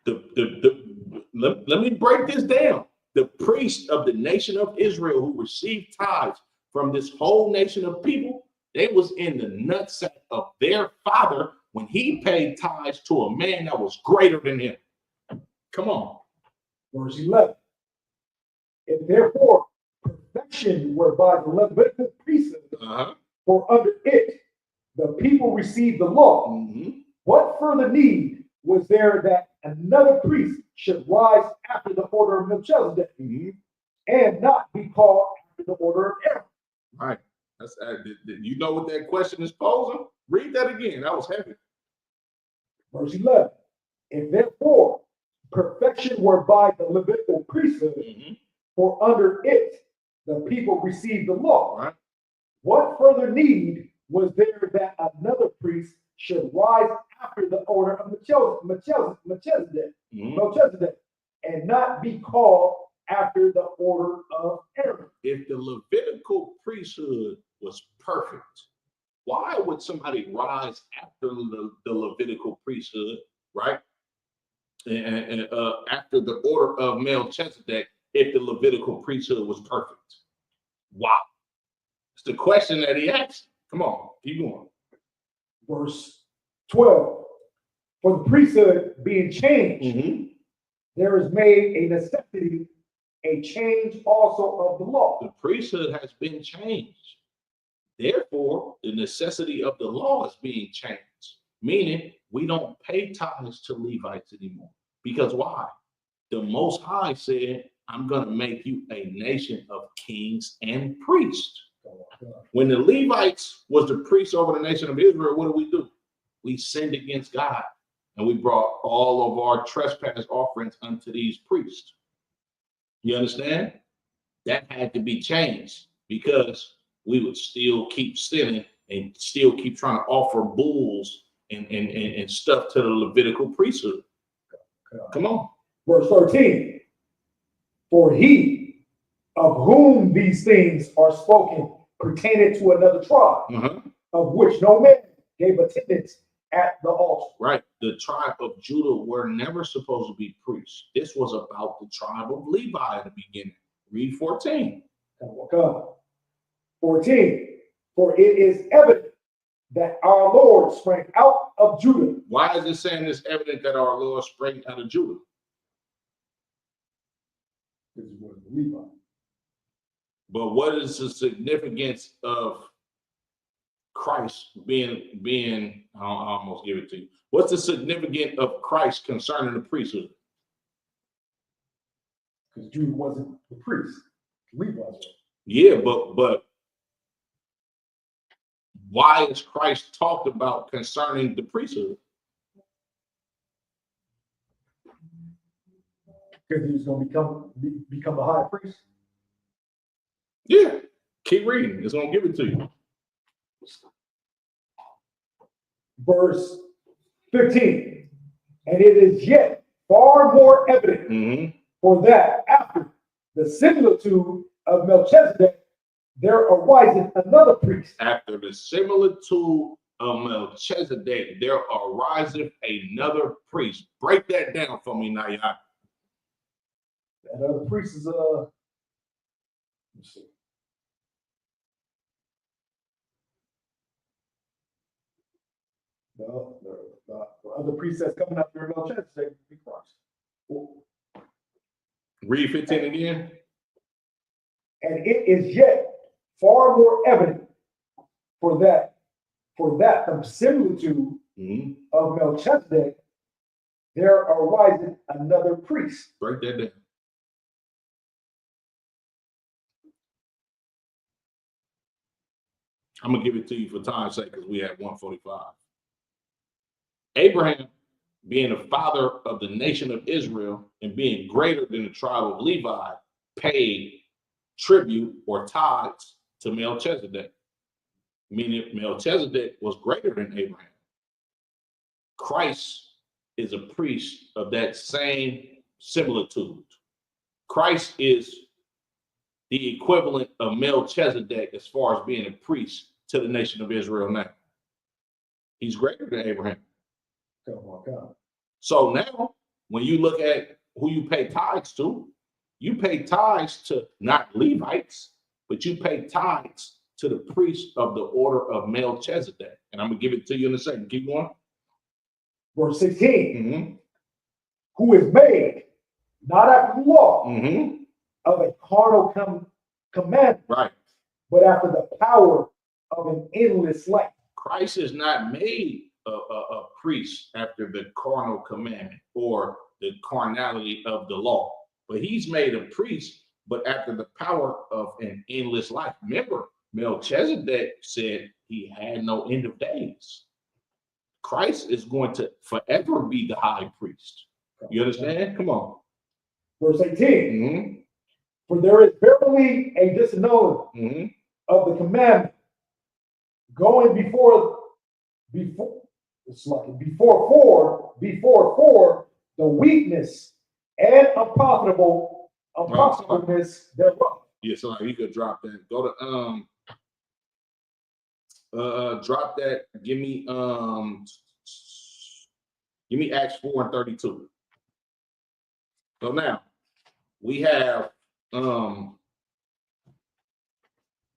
Let me break this down. The priest of the nation of Israel who received tithes from this whole nation of people, they was in the nutsack of their father when he paid tithes to a man that was greater than him. Come on. Verse 11. If therefore perfection were by the Levitical priesthood, for under it the people received the law, what further need was there that another priest should rise after the order of Melchizedek and not be called after the order of Aaron? Right. That's you know what that question is posing? Read that again. That was heavy. Verse 11. If therefore perfection were by the Levitical priesthood, for under it the people received the law, what further need was there that another priest should rise after the order of Melchizedek, and not be called after the order of Aaron? If the Levitical priesthood was perfect, why would somebody rise after the Levitical priesthood, right? And after the order of Melchizedek, if the Levitical priesthood was perfect? Wow. It's the question that he asked. Come on, keep going. Verse 12. For the priesthood being changed, there is made a necessity, a change also of the law. The priesthood has been changed. Therefore, the necessity of the law is being changed, meaning we don't pay tithes to Levites anymore. Because why? The Most High said, I'm going to make you a nation of kings and priests. When the Levites was the priests over the nation of Israel, what do? We sinned against God, and we brought all of our trespass offerings unto these priests. You understand? That had to be changed because we would still keep sinning and still keep trying to offer bulls and stuff to the Levitical priesthood. Come on. Verse 13. For he of whom these things are spoken pertained to another tribe, of which no man gave attendance at the altar. Right. The tribe of Judah were never supposed to be priests. This was about the tribe of Levi in the beginning. Read 14. 14. For it is evident that our Lord sprang out of Judah. Why is it saying it's evident that our Lord sprang out of Judah? Because he was Levi. But what is the significance of Christ being? I almost give it to you. What's the significance of Christ concerning the priesthood? Because Judah wasn't the priest. Levi was. Yeah, but why is Christ talked about concerning the priesthood? Because he was going to become the high priest. Yeah, keep reading. It's going to give it to you. Verse 15. And it is yet far more evident for that after the similitude of Melchizedek, there ariseth another priest. After the similitude of Melchizedek, there ariseth another priest. Break that down for me, Naya. That other priest is let's see. The other priest that's coming up there in Melchizedek will be Christ. Read 15 again. And it is yet far more evident for that the similitude of Melchizedek, there arises another priest. Break that down. I'm gonna give it to you for time's sake because we had 145. Abraham, being the father of the nation of Israel and being greater than the tribe of Levi, paid tribute or tithes to Melchizedek, meaning Melchizedek was greater than Abraham. Christ is a priest of that same similitude. Christ is the equivalent of Melchizedek as far as being a priest to the nation of Israel now. He's greater than Abraham. Oh my God. So now, when you look at who you pay tithes to, you pay tithes to not Levites, but you pay tithes to the priest of the order of Melchizedek. And I'm going to give it to you in a second. Keep going. Verse 16. Mm-hmm. Who is made, not after the law, Mm-hmm. of a carnal commandment, Right. but after the power of an endless life. Christ is not made a priest after the carnal commandment or the carnality of the law, but he's made a priest, but after the power of an endless life. Remember, Melchizedek said he had no end of days. Christ is going to forever be the high priest. You understand? Come on. Verse 18. Mm-hmm. For there is verily a disannulling Mm-hmm. of the commandment, going before the weakness and unprofitableness thereof. Yeah, so you could drop that. Go to drop that. Give me Acts 4:32. So now we have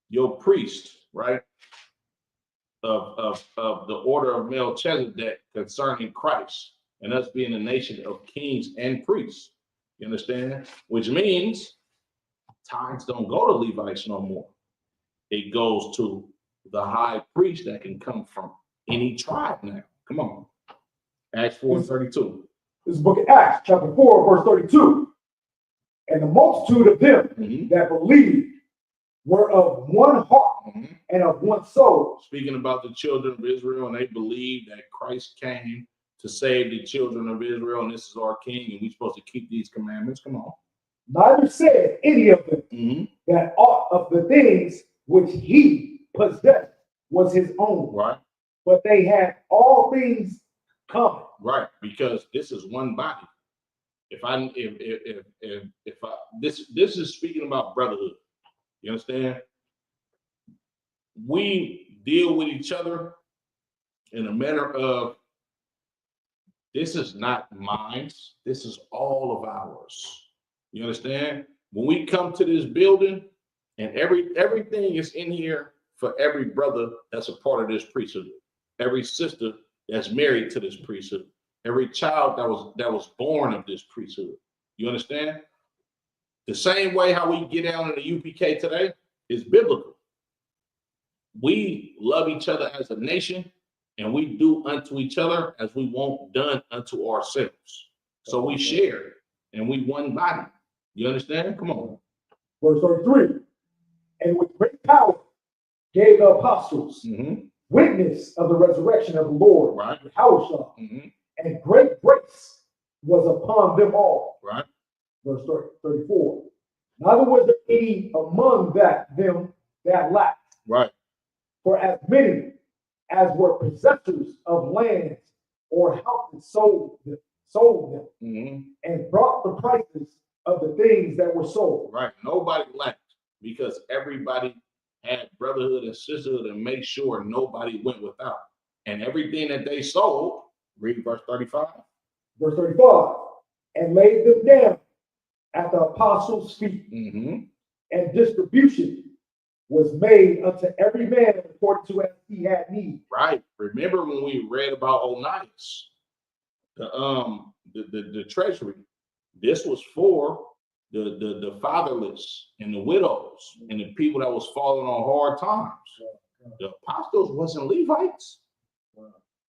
your priest, right? Of the order of Melchizedek concerning Christ and us being a nation of kings and priests. You understand? Which means tithes don't go to Levites no more. It goes to the high priest that can come from any tribe now. Come on. Acts 4:32. This is the book of Acts, chapter 4, verse 32. And the multitude of them that believed were of one heart and of one soul. Speaking about the children of Israel, and they believed that Christ came to save the children of Israel, and this is our king, and we're supposed to keep these commandments. Come on. Neither said any of them that aught of the things which he possessed was his own. Right. But they had all things common. Right, because this is one body. This is speaking about brotherhood. You understand? We deal with each other in a manner of, this is not mine, this is all of ours. You understand? When we come to this building, and everything is in here for every brother that's a part of this priesthood, every sister that's married to this priesthood, every child that was born of this priesthood. You understand? The same way how we get down in the UPK today is biblical. We love each other as a nation, and we do unto each other as we want done unto ourselves. So we share, and we one body. You understand? Come on. Verse 33. And with great power gave the apostles witness of the resurrection of the Lord, right? And great grace was upon them all. Right. Verse 34. Neither was there any among them that lacked. Right. For as many as were possessors of lands or houses sold them and brought the prices of the things that were sold. Right. Nobody lacked because everybody had brotherhood and sisterhood and made sure nobody went without. And everything that they sold, read verse 35. Verse 35. And laid them down at the apostles' feet. And distribution was made unto every man according to as he had need. Right. Remember when we read about Onias, the treasury. This was for the fatherless and the widows and the people that was falling on hard times. The apostles wasn't Levites.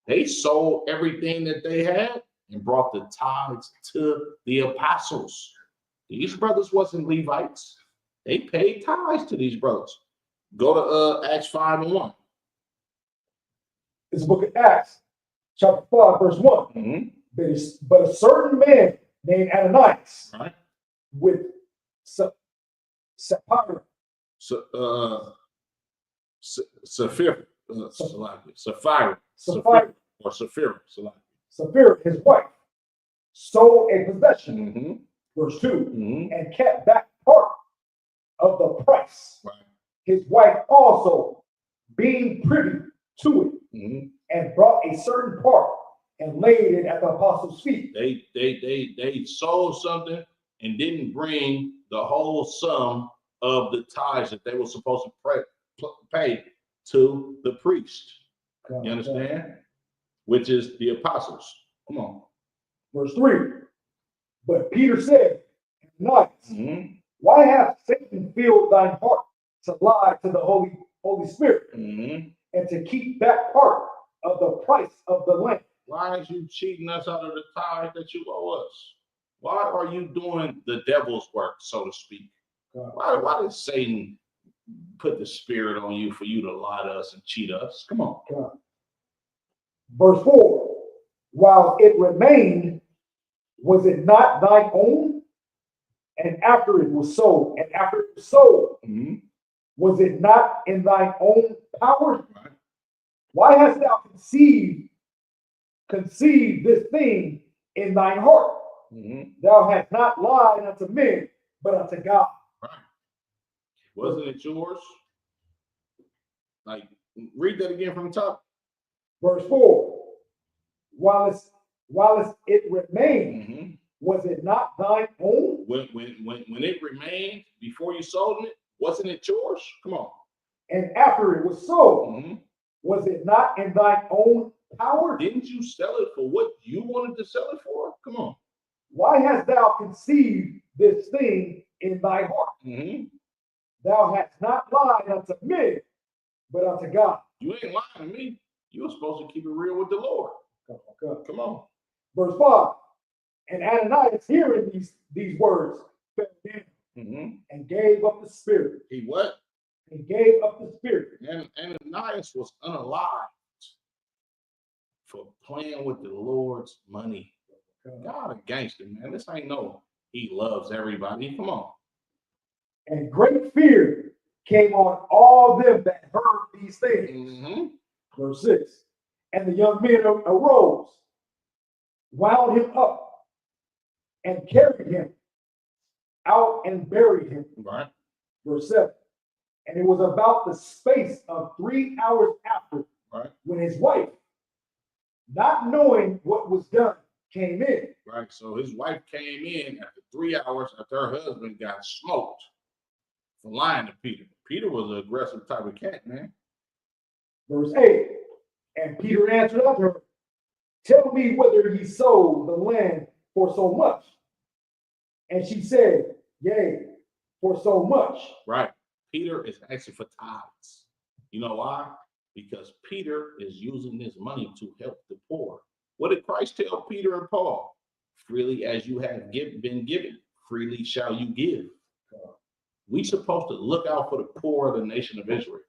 They sold everything that they had and brought the tithes to the apostles. These brothers wasn't Levites. They paid tithes to these brothers. Go to Acts 5:1. It's the book of Acts, chapter 5, verse 1. Mm-hmm. But a certain man named Ananias, Right. with Sapphira, Sapphira, or Sapphira, Sapphira, his wife, sold a possession, mm-hmm. verse 2, Mm-hmm. and kept back part of the price. Right. His wife also, being privy to it, Mm-hmm. and brought a certain part and laid it at the apostles' feet. They sold something and didn't bring the whole sum of the tithes that they were supposed to pay to the priest. You understand? Which is the apostles. Come on. Verse 3. But Peter said, Ananias, Mm-hmm. why hath Satan filled thine heart to lie to the Holy Spirit, Mm-hmm. and to keep back part of the price of the land? Why are you cheating us out of the tithe that you owe us? Why are you doing the devil's work, so to speak? Why did Satan put the spirit on you for you to lie to us and cheat us? Come on. Verse 4. While it remained, was it not thine own? And after it was sold, Mm-hmm. was it not in thine own power? Right. Why hast thou conceived this thing in thine heart? Mm-hmm. Thou hast not lied unto men, but unto God. Right. Wasn't it yours? Like, read that again from the top. Verse 4. While it remained, Mm-hmm. was it not thine own? When it remained before you sold it, wasn't it yours? Come on. And after it was sold, Mm-hmm. was it not in thine own power? Didn't you sell it for what you wanted to sell it for? Come on. Why hast thou conceived this thing in thy heart? Mm-hmm. Thou hast not lied unto men, but unto God. You ain't lying to me. You were supposed to keep it real with the Lord. Come on. Verse 5. And Ananias, hearing these words, fell down, Mm-hmm. and gave up the spirit. He what? And gave up the spirit. And Ananias was unalived for playing with the Lord's money. God a gangster, man. This ain't no he loves everybody. Come on. And great fear came on all them that heard these things. Mm-hmm. Verse 6. And the young men arose, wound him up, and carried him out and buried him. Right. Verse 7. And it was about the space of 3 hours after, right, when his wife, not knowing what was done, came in. Right. So his wife came in after 3 hours after her husband got smoked for lying to Peter. Peter was an aggressive type of cat, man. Verse 8. And Peter answered unto her, tell me whether ye sold the land for so much. And she said, yea, for so much. Right. Peter is asking for tithes. You know why? Because Peter is using this money to help the poor. What did Christ tell Peter and Paul? Freely as you have been given, freely shall you give. We're supposed to look out for the poor of the nation of Israel,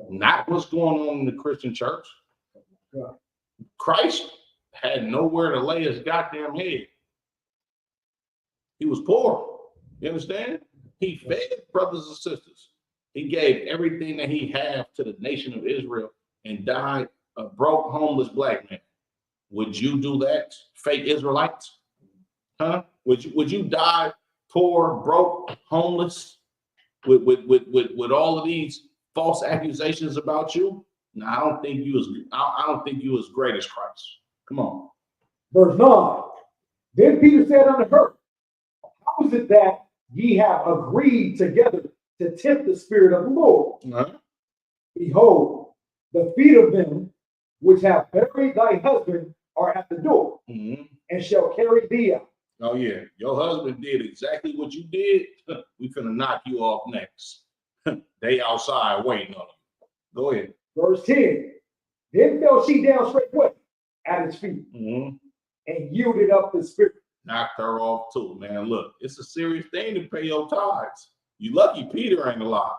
not what's going on in the Christian church. Christ had nowhere to lay his goddamn head. He was poor. You understand? He fed brothers and sisters. He gave everything that he had to the nation of Israel and died a broke, homeless black man. Would you do that, fake Israelites? Huh? Would you die poor, broke, homeless, with all of these false accusations about you? No, I don't think you as great as Christ. Come on. Verse 9. Then Peter said unto her, how is it that ye have agreed together to tempt the Spirit of the Lord? Uh-huh. Behold, the feet of them which have buried thy husband are at the door, mm-hmm. and shall carry thee out. Oh yeah, your husband did exactly what you did. We finna knock you off next. They outside waiting on you. Go ahead. Verse 10. Then fell she down straightway at his feet, mm-hmm. and yielded up the spirit. Knocked her off too, man. Look, it's a serious thing to pay your tithes. You lucky Peter ain't alive.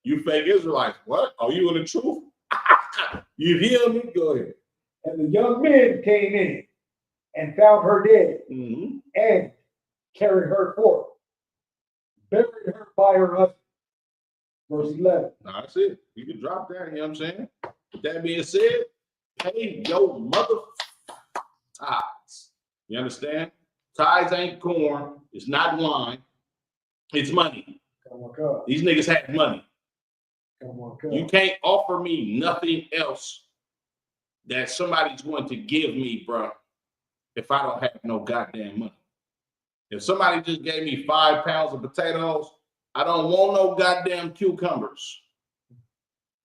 You fake Israelites. What? Are you in the truth? You hear me? Go ahead. And the young men came in and found her dead and carried her forth, buried her by her husband. Verse 11. That's it. You can drop that, you know what I'm saying? With that being said, pay your mother tithes. You understand? Tithes ain't corn. It's not wine. It's money. Come on, God. These niggas have money. Come on, God. You can't offer me nothing else that somebody's going to give me, bro, if I don't have no goddamn money. If somebody just gave me 5 pounds of potatoes, I don't want no goddamn cucumbers.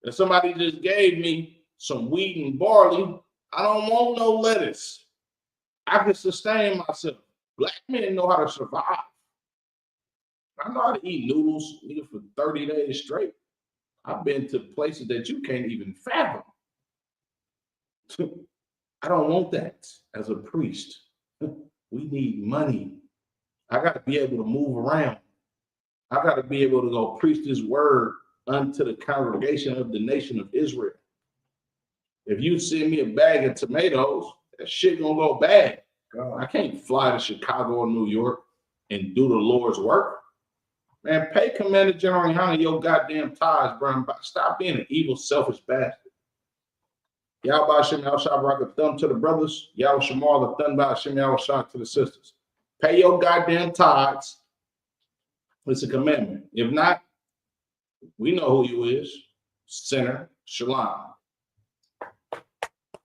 If somebody just gave me some wheat and barley, I don't want no lettuce. I can sustain myself. Black men know how to survive. I know how to eat noodles for 30 days straight. I've been to places that you can't even fathom. I don't want that as a priest. We need money. I got to be able to move around. I got to be able to go preach this word unto the congregation of the nation of Israel. If you send me a bag of tomatoes, that shit gonna go bad. God. I can't fly to Chicago or New York and do the Lord's work. Man, pay Commander General Yohana your goddamn tithes, bro. Stop being an evil, selfish bastard. Yahweh Shem Yahweh a thumb to the brothers. Yahweh Shamar the thumb by Shem Yahweh to the sisters. Pay your goddamn tithes. It's a commandment. If not, we know who you is. Sinner, Shalom.